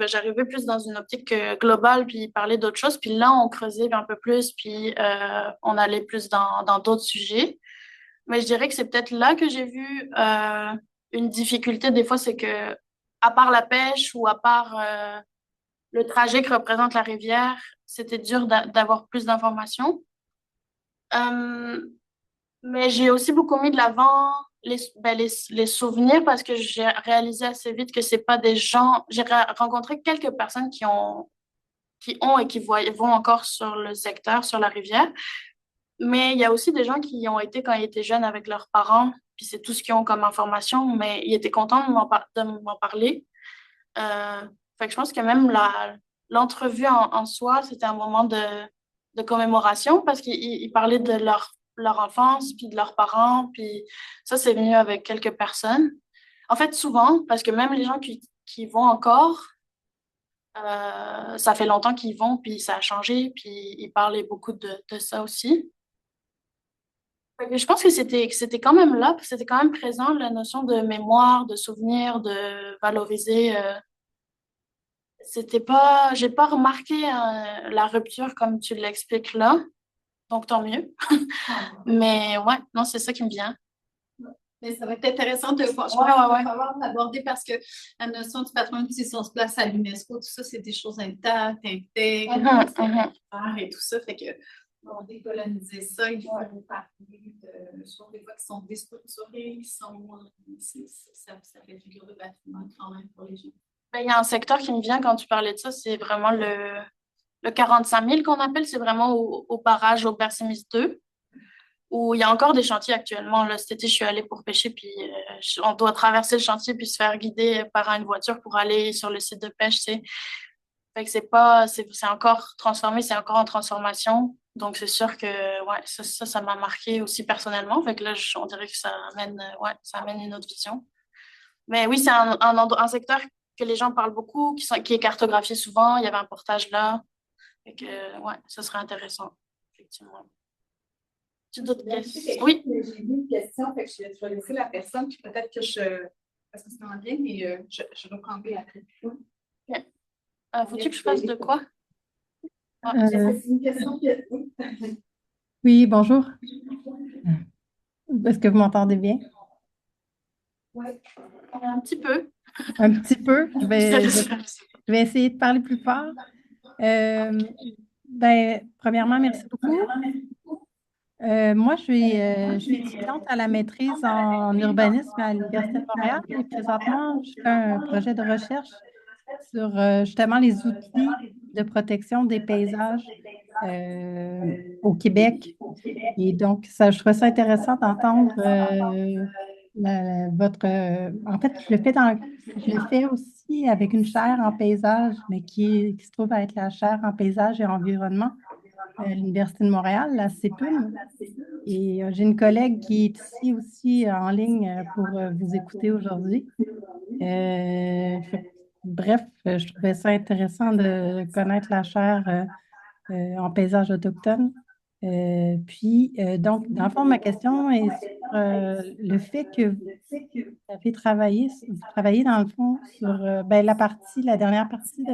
j'arrivais plus dans une optique globale, puis parler d'autres choses. Puis là, on creusait un peu plus, puis on allait plus dans d'autres sujets. Mais je dirais que c'est peut-être là que j'ai vu une difficulté. Des fois, c'est que, à part la pêche ou à part le trajet que représente la rivière, c'était dur d'avoir plus d'informations. Euh, mais j'ai aussi beaucoup mis de l'avant les souvenirs parce que j'ai réalisé assez vite que c'est pas des gens. J'ai rencontré quelques personnes qui ont et qui vont encore sur le secteur, sur la rivière. Mais il y a aussi des gens qui y ont été quand ils étaient jeunes avec leurs parents, puis c'est tout ce qu'ils ont comme information, mais ils étaient contents de m'en parler. Fait que je pense que même l'entrevue en soi, c'était un moment de commémoration parce qu'ils parlaient de leur enfance, puis de leurs parents, puis ça, c'est venu avec quelques personnes. En fait, souvent, parce que même les gens qui vont encore, ça fait longtemps qu'ils vont, puis ça a changé, puis ils parlaient beaucoup de ça aussi. Fait que je pense que c'était quand même là, c'était quand même présent, la notion de mémoire, de souvenir, de valoriser. J'ai pas remarqué la rupture comme tu l'expliques là, donc tant mieux. Mais ouais, non, c'est ça qui me vient. Mais ça va être intéressant de voir. Je Ouais, pense ouais, qu'il va falloir l'aborder parce que la notion du patrimoine qui se place à l'UNESCO, tout ça, c'est des choses intactes, intègres, et tout ça. Fait que pour décoloniser ça, il faut parler de choses des fois qui sont déstructurées, ça fait figure de patrimoine quand même pour les gens. Ben, il y a un secteur qui me vient quand tu parlais de ça, c'est vraiment le 45 000 qu'on appelle, c'est vraiment au barrage au Bercimis 2, où il y a encore des chantiers actuellement. Là, cet été, je suis allée pour pêcher, puis on doit traverser le chantier puis se faire guider par une voiture pour aller sur le site de pêche. Fait que c'est encore transformé, c'est encore en transformation. Donc, c'est sûr que ouais, ça m'a marqué aussi personnellement. Fait que là, on dirait que ça amène une autre vision. Mais oui, c'est un secteur que les gens parlent beaucoup, qui est cartographié souvent. Il y avait un portage là. Fait que, ouais, ça serait intéressant, effectivement. Tu as d'autres questions? Oui. J'ai mis une question, fait que je vais laisser la personne, puis peut-être que parce que c'est en bien, mais je reprendrai après. Okay. Faut-tu que je fasse de quoi? C'est une question que... Oui, bonjour. Est-ce que vous m'entendez bien? Oui. Un petit peu. Un petit peu. Je vais essayer de parler plus fort. Premièrement, merci beaucoup. Moi, je suis étudiante à la maîtrise en urbanisme à l'Université de Montréal et présentement, je fais un projet de recherche sur justement les outils de protection des paysages au Québec. Et donc, je trouvais ça intéressant d'entendre en fait, je le fais aussi avec une chaire en paysage, mais qui se trouve à être la chaire en paysage et environnement à l'Université de Montréal, la CEPUM. Et j'ai une collègue qui est ici aussi en ligne pour vous écouter aujourd'hui. Bref, je trouvais ça intéressant de connaître la chaire en paysage autochtone. Donc, dans le fond, ma question est sur le fait que vous avez travaillé dans le fond sur la dernière partie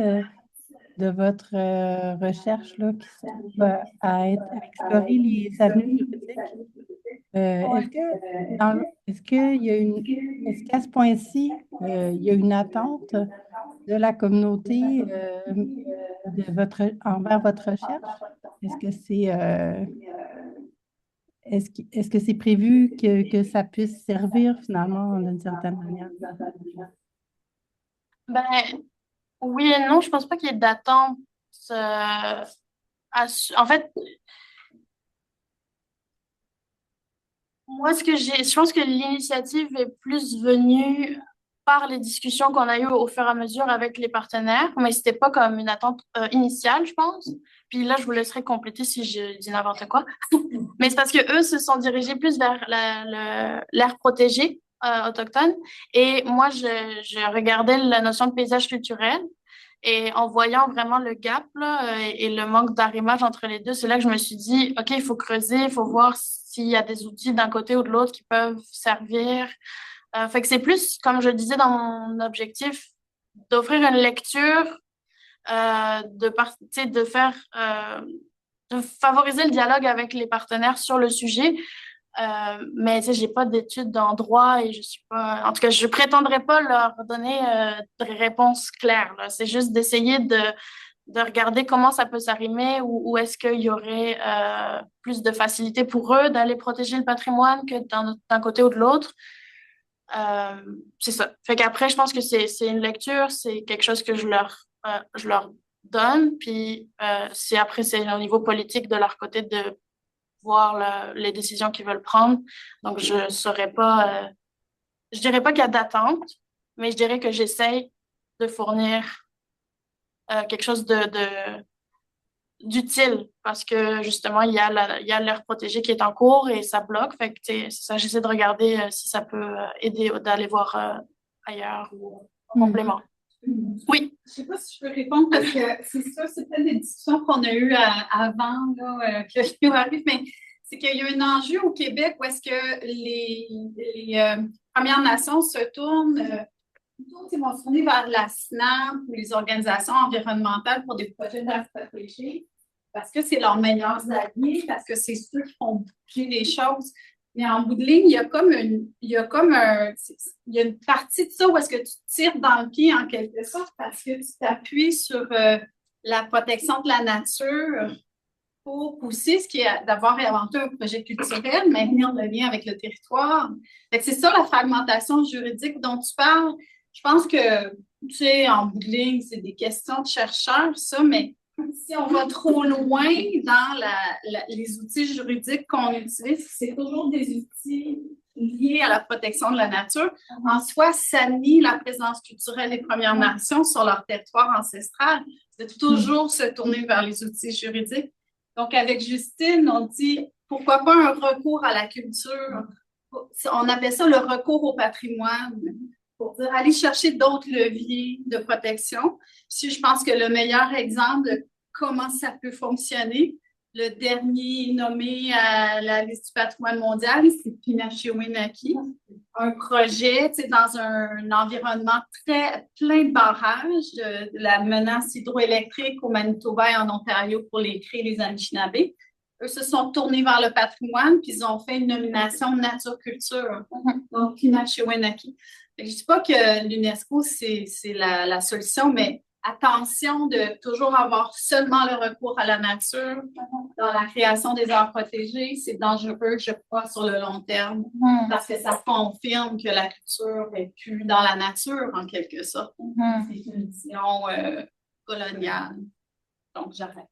de votre recherche là, qui se trouve à explorer les avenues juridiques. Est-ce qu'à ce point-ci, il y a une attente de la communauté envers votre recherche? Est-ce que est-ce que c'est prévu que ça puisse servir finalement d'une certaine manière? Ben, oui et non, je pense pas qu'il y ait d'attente. En fait, moi, je pense que l'initiative est plus venue par les discussions qu'on a eues au fur et à mesure avec les partenaires, mais c'était pas comme une attente initiale, je pense. Puis là, je vous laisserai compléter si je dis n'importe quoi. Mais c'est parce que eux se sont dirigés plus vers l'aire protégée autochtone. Et moi, je regardais la notion de paysage culturel. Et en voyant vraiment le gap là, et le manque d'arrimage entre les deux, c'est là que je me suis dit, OK, il faut creuser, il faut voir s'il y a des outils d'un côté ou de l'autre qui peuvent servir. Fait que c'est plus, comme je disais dans mon objectif, d'offrir une lecture, tu sais, de favoriser le dialogue avec les partenaires sur le sujet. Mais tu sais, j'ai pas d'études en droit et je suis pas, en tout cas, je prétendrai pas leur donner de réponse claire, là. C'est juste d'essayer de regarder comment ça peut s'arrimer ou est-ce qu'il y aurait plus de facilité pour eux d'aller protéger le patrimoine que d'un côté ou de l'autre. C'est ça. Fait qu'après, je pense que c'est une lecture, c'est quelque chose que je leur donne. Puis après, c'est au niveau politique de leur côté de voir les décisions qu'ils veulent prendre. Donc, je saurais pas, je dirais pas qu'il y a d'attente, mais je dirais que j'essaye de fournir quelque chose d'utile parce que justement, il y a l'air protégé qui est en cours et ça bloque. Fait que, c'est ça, j'essaie de regarder si ça peut aider d'aller voir ailleurs ou en complément. Oui. Je ne sais pas si je peux répondre parce que c'est ça, c'est peut-être des discussions qu'on a eues avant là, que je nous arrive, mais c'est qu'il y a un enjeu au Québec où est-ce que les Premières Nations se tournent, plutôt, ils vont se tourner vers la SNAP ou les organisations environnementales pour des projets d'air protégés parce que c'est leurs meilleurs alliés, parce que c'est ceux qui font bouger les choses. Mais en bout de ligne, il y a une partie de ça où est-ce que tu tires dans le pied en quelque sorte parce que tu t'appuies sur la protection de la nature pour pousser ce qui est d'avoir inventé un projet culturel, maintenir le lien avec le territoire. C'est ça la fragmentation juridique dont tu parles. Je pense que, tu sais, en bout de ligne, c'est des questions de chercheurs, ça, mais si on va trop loin dans les outils juridiques qu'on utilise, c'est toujours des outils liés à la protection de la nature. En soi, ça nie la présence culturelle des Premières Nations sur leur territoire ancestral. C'est toujours se tourner vers les outils juridiques. Donc, avec Justine, on dit, pourquoi pas un recours à la culture? On appelle ça le recours au patrimoine. Pour dire, aller chercher d'autres leviers de protection. Si je pense que le meilleur exemple de comment ça peut fonctionner, le dernier nommé à la liste du patrimoine mondial, c'est Pinatubo-Wenatchee, un projet dans un environnement très plein de barrages, de la menace hydroélectrique au Manitoba et en Ontario pour les Cris et les Anishinabés. Eux se sont tournés vers le patrimoine, puis ils ont fait une nomination nature-culture, donc Pinatubo-Wenatchee. Je ne dis pas que l'UNESCO, c'est la solution, mais attention de toujours avoir seulement le recours à la nature dans la création des aires protégées. C'est dangereux, je crois, sur le long terme, parce que ça confirme que la culture n'est plus dans la nature, en quelque sorte. C'est une vision coloniale. Donc, j'arrête.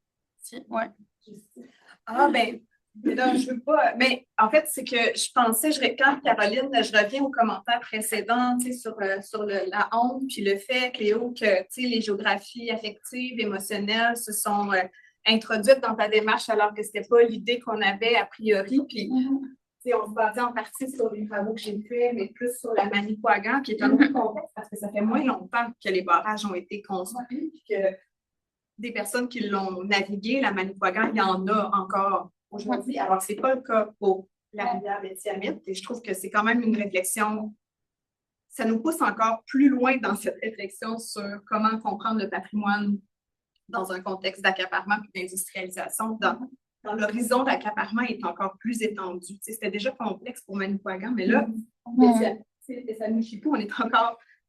Ouais. Ah, ben, là, je veux pas. Mais en fait, c'est que je pensais, quand Caroline, je reviens au commentaire précédent, sur la honte, puis le fait, Cléo, que les géographies affectives, émotionnelles se sont introduites dans ta démarche alors que c'était pas l'idée qu'on avait a priori. Puis, on se basait en partie sur les travaux que j'ai faits, mais plus sur la Manicouagan, qui est un autre contexte parce que ça fait moins longtemps que les barrages ont été construits, puis que des personnes qui l'ont navigué, la Manicouagan, il y en a encore aujourd'hui. Alors, ce n'est pas le cas pour la rivière des Tiamites. Et je trouve que c'est quand même une réflexion, ça nous pousse encore plus loin dans cette réflexion sur comment comprendre le patrimoine dans un contexte d'accaparement et d'industrialisation. Dans l'horizon d'accaparement est encore plus étendu. C'était déjà complexe pour Manicouagan, mais là, les Sanuchipo,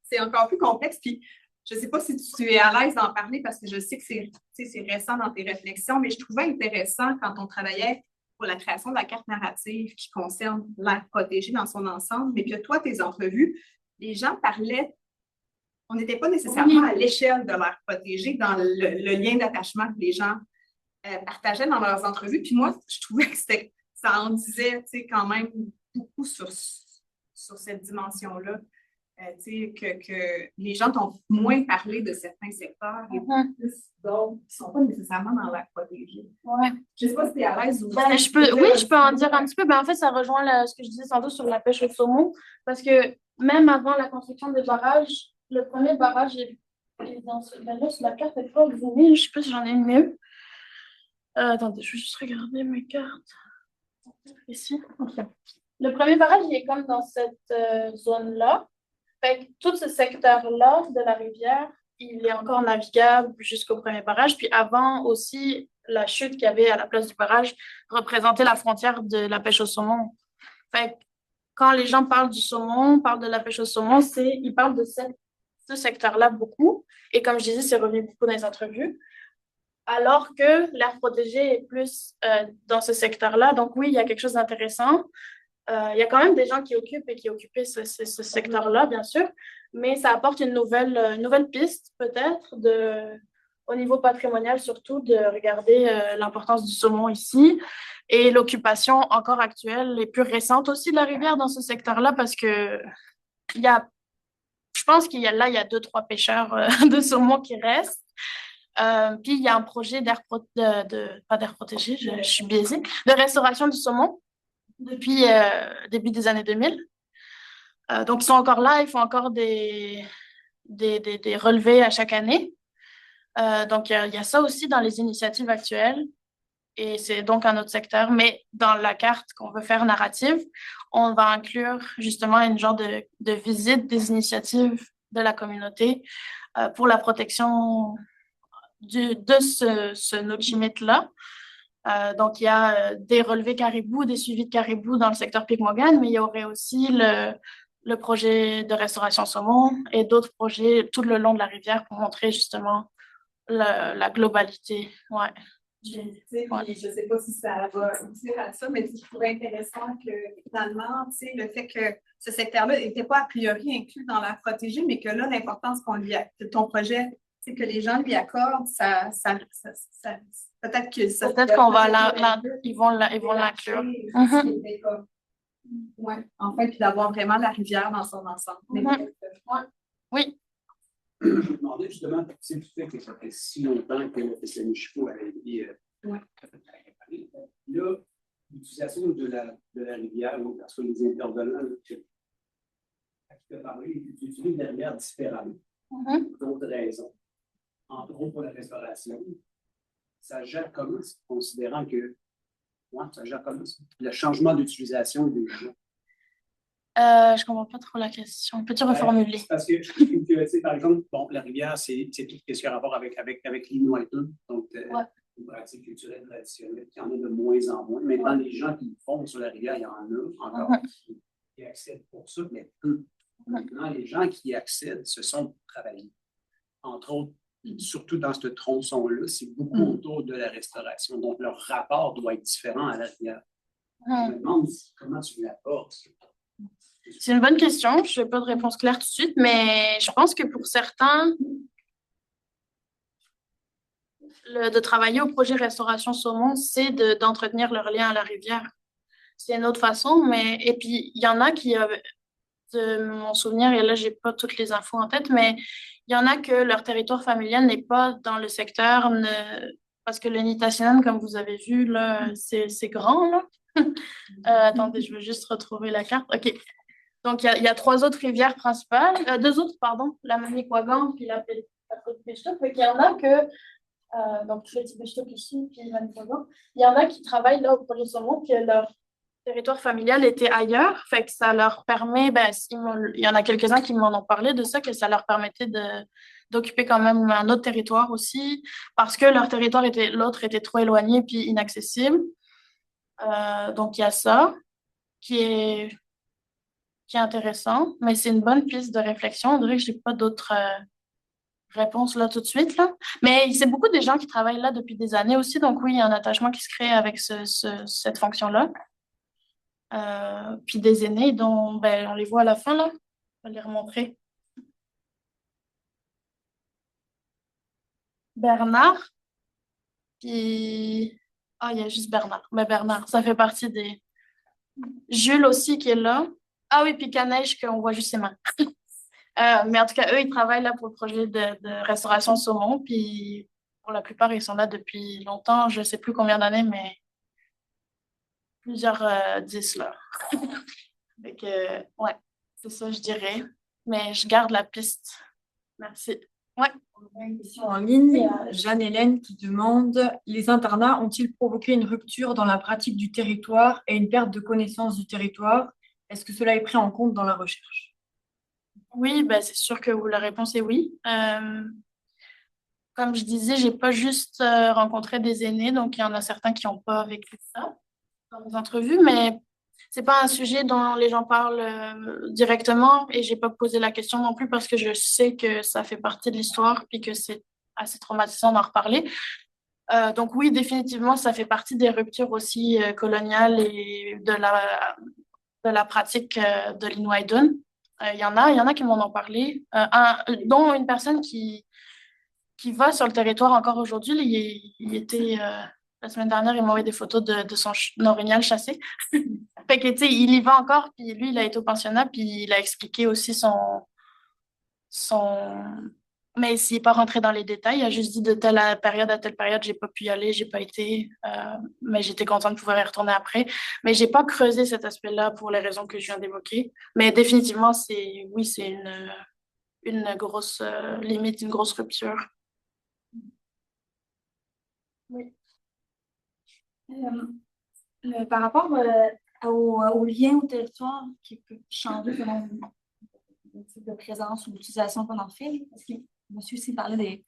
c'est encore plus complexe. Puis, je ne sais pas si tu es à l'aise d'en parler parce que je sais que c'est récent dans tes réflexions, mais je trouvais intéressant quand on travaillait pour la création de la carte narrative qui concerne l'aire protégée dans son ensemble, mais que toi, tes entrevues, les gens parlaient, on n'était pas nécessairement à l'échelle de l'aire protégée dans le lien d'attachement que les gens partageaient dans leurs entrevues. Puis moi, je trouvais que ça en disait quand même beaucoup sur cette dimension-là. Que les gens t'ont moins parlé de certains secteurs et plus d'autres qui ne sont pas nécessairement dans l'aire protégée. Ouais. Je ne sais pas si tu es à l'aise ou Ben, je peux en dire un petit peu. Ben, en fait, ça rejoint ce que je disais sans doute sur la pêche au saumon, parce que même avant la construction des barrages, le premier barrage est dans ben là, sur la carte, elle n'est pas zoomée. Je ne sais pas si j'en ai une mieux. Attendez, je vais juste regarder mes cartes. Ici. Okay. Le premier barrage, il est comme dans cette zone-là. Fait que tout ce secteur-là de la rivière, il est encore navigable jusqu'au premier barrage. Puis avant aussi, la chute qu'il y avait à la place du barrage représentait la frontière de la pêche au saumon. Fait que quand les gens parlent du saumon, parlent de la pêche au saumon, ils parlent de ce secteur-là beaucoup. Et comme je disais, c'est revenu beaucoup dans les entrevues. Alors que l'aire protégée est plus dans ce secteur-là. Donc oui, il y a quelque chose d'intéressant. Il y a quand même des gens qui occupent et qui occupaient ce secteur-là, bien sûr, mais ça apporte une nouvelle piste, peut-être, au niveau patrimonial, surtout, de regarder l'importance du saumon ici et l'occupation encore actuelle et plus récente aussi de la rivière dans ce secteur-là, parce que je pense qu'il y a 2-3 pêcheurs de saumon qui restent. Puis il y a un projet pas d'air protégé, je suis biaisée, de restauration du saumon depuis début des années 2000. Donc, ils sont encore là, ils font encore des relevés à chaque année. Donc, il y a ça aussi dans les initiatives actuelles. Et c'est donc un autre secteur. Mais dans la carte qu'on veut faire narrative, on va inclure justement une genre de visite des initiatives de la communauté pour la protection de ce no-limit-là. Donc, il y a des relevés caribou, des suivis de caribou dans le secteur Picmogan, mais il y aurait aussi le projet de restauration saumon et d'autres projets tout le long de la rivière pour montrer justement la globalité. Ouais. Je ne sais pas si ça va aboutir à ça, mais je trouve intéressant que finalement, le fait que ce secteur-là n'était pas a priori inclus dans la protégée, mais que là, l'importance que ton projet, c'est que les gens lui accordent, peut-être qu'on va ils vont l'inclure. Oui, en fait, puis d'avoir vraiment la rivière dans son ensemble. Oui. Je me demandais justement, c'est du fait que ça fait si longtemps que le Michifou avait été là, l'utilisation de la rivière, parce que les intervenants qui ont parlé, ils utilisent la rivière différemment, pour d'autres raisons. Entre autres pour la restauration. Ça gère comment, considérant que ça gère comment le changement d'utilisation des gens? Je ne comprends pas trop la question. Peux-tu reformuler? Parce que, par exemple, la rivière, c'est tout ce qui a rapport avec l'inuitum, donc une pratique culturelle traditionnelle, qui en a de moins en moins. Maintenant, les gens qui font sur la rivière, il y en a encore qui accèdent pour ça, mais peu. Maintenant, les gens qui y accèdent, ce sont pour travailler. Entre autres, surtout dans ce tronçon-là, c'est beaucoup autour de la restauration. Donc, leur rapport doit être différent à la rivière. Je me demande comment tu l'abordes. C'est une bonne question. Je n'ai pas de réponse claire tout de suite, mais je pense que pour certains, de travailler au projet Restauration Saumon, c'est d'entretenir leur lien à la rivière. C'est une autre façon, et puis il y en a qui, de mon souvenir, et là, je n'ai pas toutes les infos en tête, mais il y en a que leur territoire familial n'est pas dans le secteur, parce que le Nitassinan, comme vous avez vu, là, c'est grand, là. Attendez, je veux juste retrouver la carte. OK. Donc, il y a 3 autres rivières principales, 2 autres, pardon, la Manicouagan puis la Petite-Pêche-Touc. Il y en a que, donc Petite-Pêche-Touc ici, puis la Manicouagan, il y en a qui travaillent là au projet Saumon, que leur territoire familial était ailleurs, fait que ça leur permet, il y en a quelques-uns qui m'en ont parlé de ça, que ça leur permettait d'occuper quand même un autre territoire aussi, parce que leur territoire l'autre était trop éloigné puis inaccessible. Donc, il y a ça qui est intéressant, mais c'est une bonne piste de réflexion. On dirait que je n'ai pas d'autres réponse là tout de suite, là. Mais c'est beaucoup des gens qui travaillent là depuis des années aussi, donc oui, il y a un attachement qui se crée avec cette fonction-là. Puis des aînés dont ben, on les voit à la fin, là. Je vais les remontrer. Bernard, puis... Ah, il y a juste Bernard. Mais Bernard, ça fait partie des... Jules aussi qui est là. Ah oui, puis Canèche, qu'on voit juste ses mains. Mais en tout cas, eux, ils travaillent là pour le projet de restauration saumon, puis pour la plupart, ils sont là depuis longtemps. Je ne sais plus combien d'années, mais plusieurs 10 là. Donc, ouais, c'est ça, je dirais. Mais je garde la piste. Merci. Ouais. Une question en ligne, il y a Jeanne-Hélène qui demande: les internats ont-ils provoqué une rupture dans la pratique du territoire et une perte de connaissance du territoire? Est-ce que cela est pris en compte dans la recherche? Oui, ben, c'est sûr que la réponse est oui. Comme je disais, j'ai pas juste rencontré des aînés, donc il y en a certains qui n'ont pas vécu ça dans les entrevues, mais c'est pas un sujet dont les gens parlent directement et j'ai pas posé la question non plus parce que je sais que ça fait partie de l'histoire puis que c'est assez traumatisant d'en reparler. Donc oui, définitivement, ça fait partie des ruptures aussi coloniales et de la pratique de l'Inuit. Il y en a qui m'en ont parlé, dont une personne qui va sur le territoire encore aujourd'hui. Il était, la semaine dernière, il m'a envoyé des photos de son orignal chassé. Fait que, tu sais, il y va encore, puis lui, il a été au pensionnat, puis il a expliqué aussi son... Mais s'il n'est pas rentré dans les détails, il a juste dit de telle période à telle période, j'ai pas pu y aller, j'ai pas été, mais j'étais contente de pouvoir y retourner après. Mais j'ai pas creusé cet aspect-là pour les raisons que je viens d'évoquer. Mais définitivement, c'est une grosse limite, une grosse rupture. Oui. Par rapport au lien au territoire qui peut changer selon le type de présence ou d'utilisation qu'on en fait, parce que monsieur aussi parlait de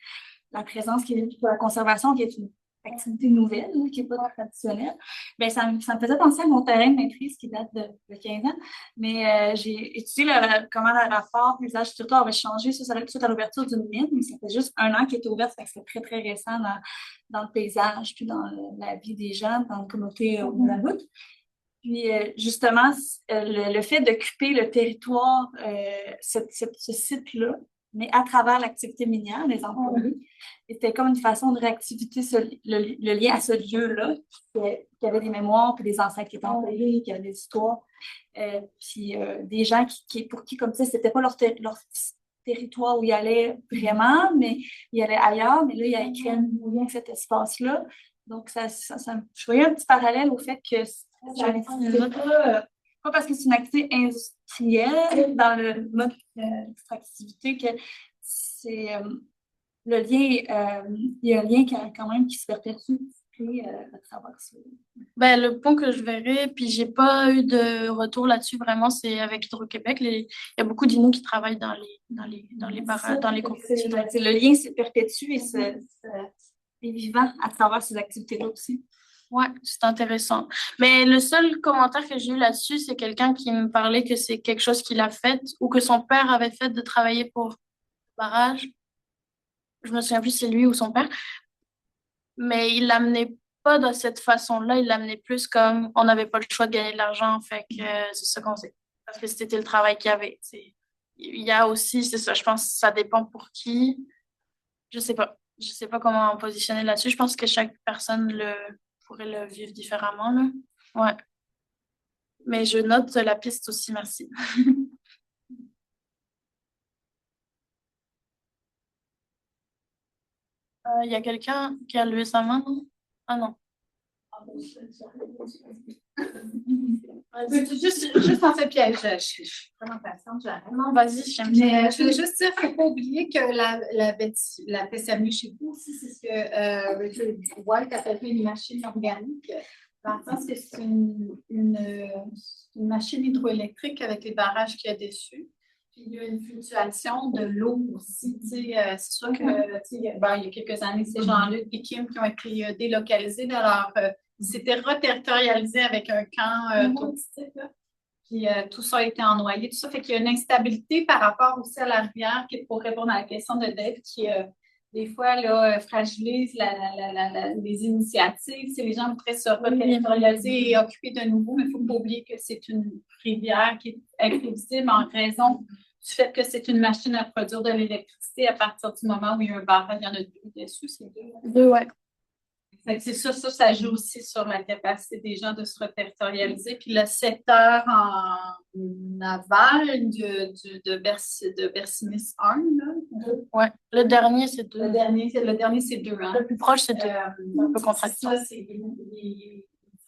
la présence qui est pour la conservation, qui est une activité nouvelle, qui n'est pas traditionnelle. Bien, ça me faisait penser à mon terrain de maîtrise qui date de 15 ans. Mais j'ai étudié comment le rapport l'usage du territoire avait changé suite à l'ouverture d'une mine, mais ça fait juste 1 an qu'elle était ouverte, fait que c'est très, très récent dans le paysage, puis dans la vie des gens, dans la communauté de la route. Puis justement, le fait d'occuper le territoire, ce site-là, mais à travers l'activité minière, les employés, c'était comme une façon de réactiver le lien à ce lieu-là, qui avait des mémoires, puis des ancêtres qui étaient employés, qui avaient des histoires, puis des gens pour qui, comme ça, c'était pas leur territoire où ils allaient vraiment, mais ils allaient ailleurs, mais là, ils avaient créé un lien avec cet espace-là. Donc, je voyais un petit parallèle au fait que pas parce que c'est une activité industrielle dans le mode d'extractivité que c'est le lien, il y a un lien quand même qui se perpétue à travers ça. Ben, le point que je verrai, puis j'ai pas eu de retour là-dessus vraiment, c'est avec Hydro-Québec. Il y a beaucoup d'Inuits qui travaillent dans les barrages, dans les compétitions. Le lien se perpétue et c'est vivant à travers ces activités-là aussi. Ouais, c'est intéressant. Mais le seul commentaire que j'ai eu là-dessus, c'est quelqu'un qui me parlait que c'est quelque chose qu'il a fait ou que son père avait fait de travailler pour le barrage. Je me souviens plus si c'est lui ou son père. Mais il l'amenait pas de cette façon-là. Il l'amenait plus comme on n'avait pas le choix de gagner de l'argent. Fait que c'est ça qu'on sait. Parce que c'était le travail qu'il y avait. Il y a aussi, c'est ça, je pense que ça dépend pour qui. Je sais pas. Je sais pas comment positionner là-dessus. Je pense que chaque personne pourrait le vivre différemment, là. Ouais. Mais je note la piste aussi, merci. Il y a quelqu'un qui a levé sa main, non? Ah non. Juste en fait piège, je suis vraiment patiente, j'arrête. Non, vas-y, j'aime bien. Je voulais juste dire qu'il ne faut pas oublier que la PCMU chez vous aussi, c'est ce que Richard White appelle une machine organique, dans le sens que c'est une machine hydroélectrique avec les barrages qu'il y a dessus. Puis il y a une fluctuation de l'eau aussi. C'est sûr que il y a quelques années, ces gens-là de Kim qui ont été délocalisés de leur. Ils s'étaient reterritorialisés avec un camp touristique. Puis tout ça a été ennoyé, tout ça fait qu'il y a une instabilité par rapport aussi à la rivière, qui, pour répondre à la question de Dave, qui des fois là, fragilise les initiatives. C'est les gens voudraient se reterritorialiser et occuper de nouveau, mais il ne faut pas oublier que c'est une rivière qui est imprévisible en raison du fait que c'est une machine à produire de l'électricité à partir du moment où il y a un barrage. Il y en a deux dessus, c'est deux. Deux, ouais. Fait que c'est ça joue aussi sur la capacité des gens de se reterritorialiser. Puis le secteur en aval de Bercimis 1, là. Ouais. Le dernier, c'est deux. Le dernier, c'est deux. Hein. Le plus proche, c'est deux. Un peu contracté. Ça, c'est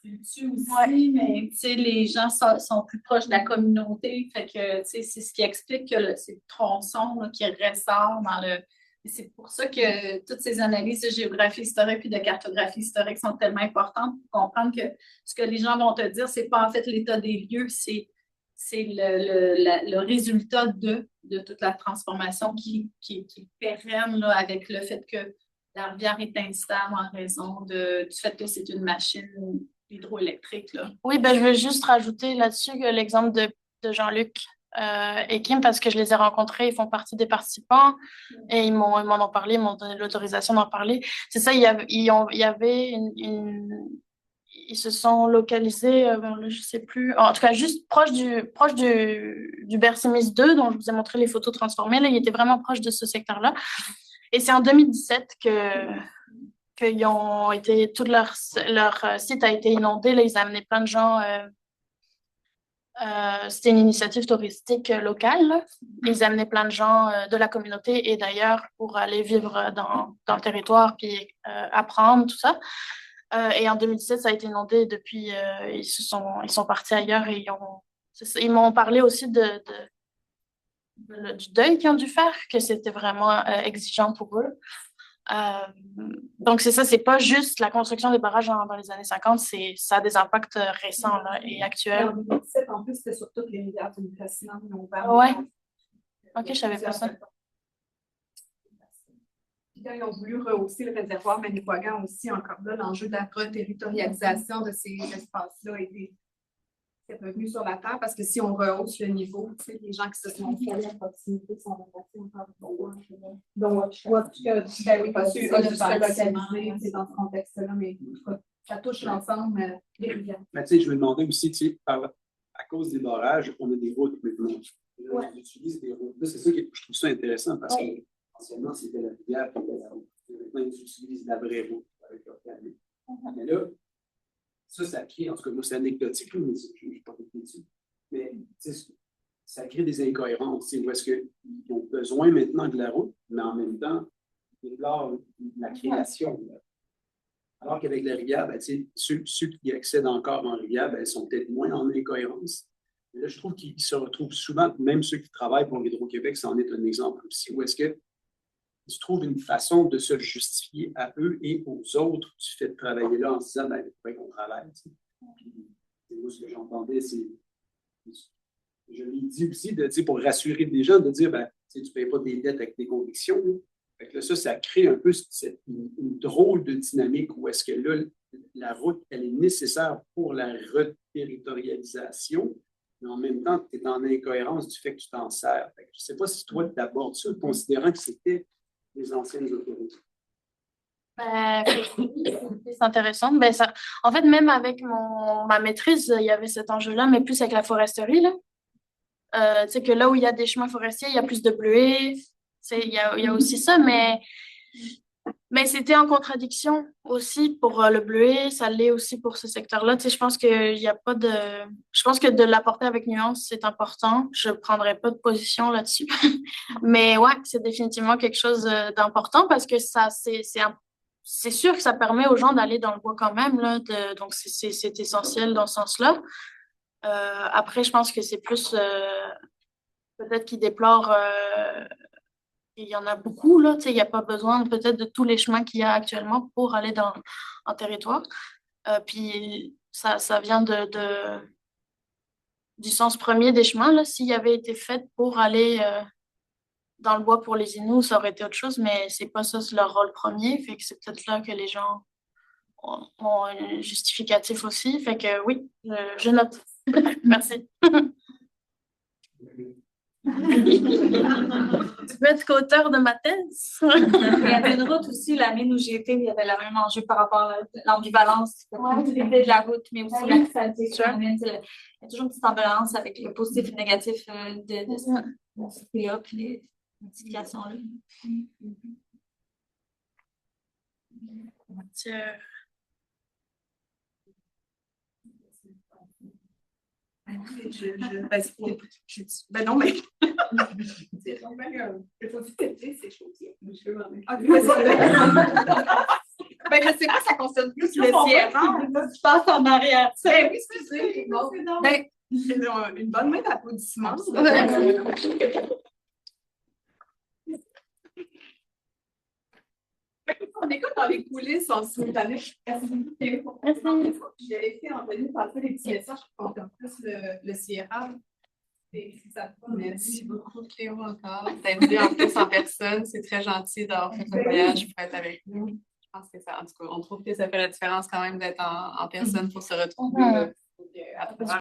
dessus aussi, mais les gens sont plus proches de la communauté. Fait que c'est ce qui explique que c'est le tronçon là, qui ressort dans le. Et c'est pour ça que toutes ces analyses de géographie historique et de cartographie historique sont tellement importantes pour comprendre que ce que les gens vont te dire, c'est pas en fait l'état des lieux, c'est le résultat de toute la transformation qui est pérenne là, avec le fait que la rivière est instable en raison du fait que c'est une machine hydroélectrique. Là. Oui, ben, je veux juste rajouter là-dessus l'exemple de Jean-Luc et Kim, parce que je les ai rencontrés, ils font partie des participants et ils m'en ont parlé, ils m'ont donné l'autorisation d'en parler. C'est ça, il y avait ils se sont localisés, bon, là, je sais plus, en tout cas juste proche du Bercimis 2, dont je vous ai montré les photos transformées, là, ils étaient vraiment proches de ce secteur-là. Et c'est en 2017 qu'ils ont été, tout leur site a été inondé, là, ils amenaient plein de gens. C'était une initiative touristique locale. Là. Ils amenaient plein de gens de la communauté et d'ailleurs pour aller vivre dans le territoire puis apprendre tout ça. Et en 2017, ça a été inondé et depuis, ils sont partis ailleurs et ils m'ont parlé aussi du deuil qu'ils ont dû faire, que c'était vraiment exigeant pour eux. Donc, c'est ça, c'est pas juste la construction des barrages dans les années 50, ça a des impacts récents là, et actuels. En 2017, en plus, c'était sur toutes les rivières du Fascinant. Ouais. Ok, je savais pas ça. Puis quand ils ont voulu rehausser le réservoir Manicouagan aussi, encore là, l'enjeu de la reterritorialisation de ces espaces-là est revenu sur la terre parce que si on rehausse le niveau, les gens qui se sont installés à proximité sont repartis encore donc, je crois que pas sûr de se localiser dans ce contexte-là, mais ça touche l'ensemble des rivières. Mais tu sais, je me demandais aussi, tu sais, à cause des barrages, on a des routes maintenant. Ouais. On utilise des routes. Là, c'est ça que je trouve ça intéressant parce que anciennement, c'était la rivière qui était la route. Maintenant, ils utilisent la vraie route avec leur camion. Mais là, ça crée, en tout cas, moi, c'est anecdotique, mais je ne vais pas répéter dessus. Mais ça crée des incohérences, où est-ce qu'ils ont besoin maintenant de la route, mais en même temps, ils déplorent la création. Là. Alors qu'avec la rivière, ben, ceux qui accèdent encore en rivière, ben, sont peut-être moins en incohérence. Et là, je trouve qu'ils se retrouvent souvent, même ceux qui travaillent pour l'Hydro-Québec, ça en est un exemple aussi, où est-ce qu'ils trouvent une façon de se justifier à eux et aux autres du fait de travailler là en se disant, ben, il faudrait qu'on travaille. Puis, moi, ce que j'entendais, c'est, je l'ai dit aussi, de dire, pour rassurer les gens, de dire, ben, tu ne payes pas des dettes avec des convictions. Là. Fait que là, ça crée un peu une drôle de dynamique où est-ce que là, la route, elle est nécessaire pour la reterritorialisation, mais en même temps, tu es en incohérence du fait que tu t'en sers. Fait que je ne sais pas si toi, tu abordes ça, considérant que c'était les anciennes autoroutes. C'est intéressant. Ben, en fait, même avec ma maîtrise, il y avait cet enjeu-là, mais plus avec la foresterie. Tu sais que là où il y a des chemins forestiers, il y a plus de bleuets. Il y a aussi ça, mais c'était en contradiction aussi pour le bleuet, ça l'est aussi pour ce secteur-là. Tu sais, je pense qu'il y a pas de... Je pense que de l'apporter avec nuance, c'est important. Je ne prendrai pas de position là-dessus. Mais ouais, c'est définitivement quelque chose d'important parce que c'est sûr que ça permet aux gens d'aller dans le bois quand même. Là, donc, c'est essentiel dans ce sens-là. Après, je pense que c'est plus... peut-être qu'ils déplorent... il y en a beaucoup, là, il n'y a pas besoin peut-être de tous les chemins qu'il y a actuellement pour aller en territoire. Puis ça vient du sens premier des chemins. Là, s'il avait été fait pour aller dans le bois pour les Inuits, ça aurait été autre chose, mais c'est pas ça, c'est leur rôle premier. Fait que c'est peut-être là que les gens ont un justificatif aussi. Fait que oui, je note. Merci. Tu peux être co-auteur de ma thèse? Il y avait une route aussi, la mine où j'ai été, il y avait le même enjeu par rapport à l'ambivalence, l'idée de la route, mais aussi l'actualité. Il y a toujours une petite ambivalence avec le positif et le négatif de ce là puis les modifications-là. Ben non, mais. C'est faut têter ces choses-là. Ben, je sais pas, ça concerne plus le CRA. Je passe en arrière. Ben oui, c'est bon. Ben, une bonne main d'applaudissements. On est comme dans les coulisses en simultané. J'avais fait Anthony passer les petits messages pour comprendre plus le CRA. Merci beaucoup, Cléo, encore. T'as venu en plus en personne. C'est très gentil d'avoir fait un voyage pour être avec nous. Je pense que ça, en tout cas, on trouve que ça fait la différence quand même d'être en personne pour se retrouver.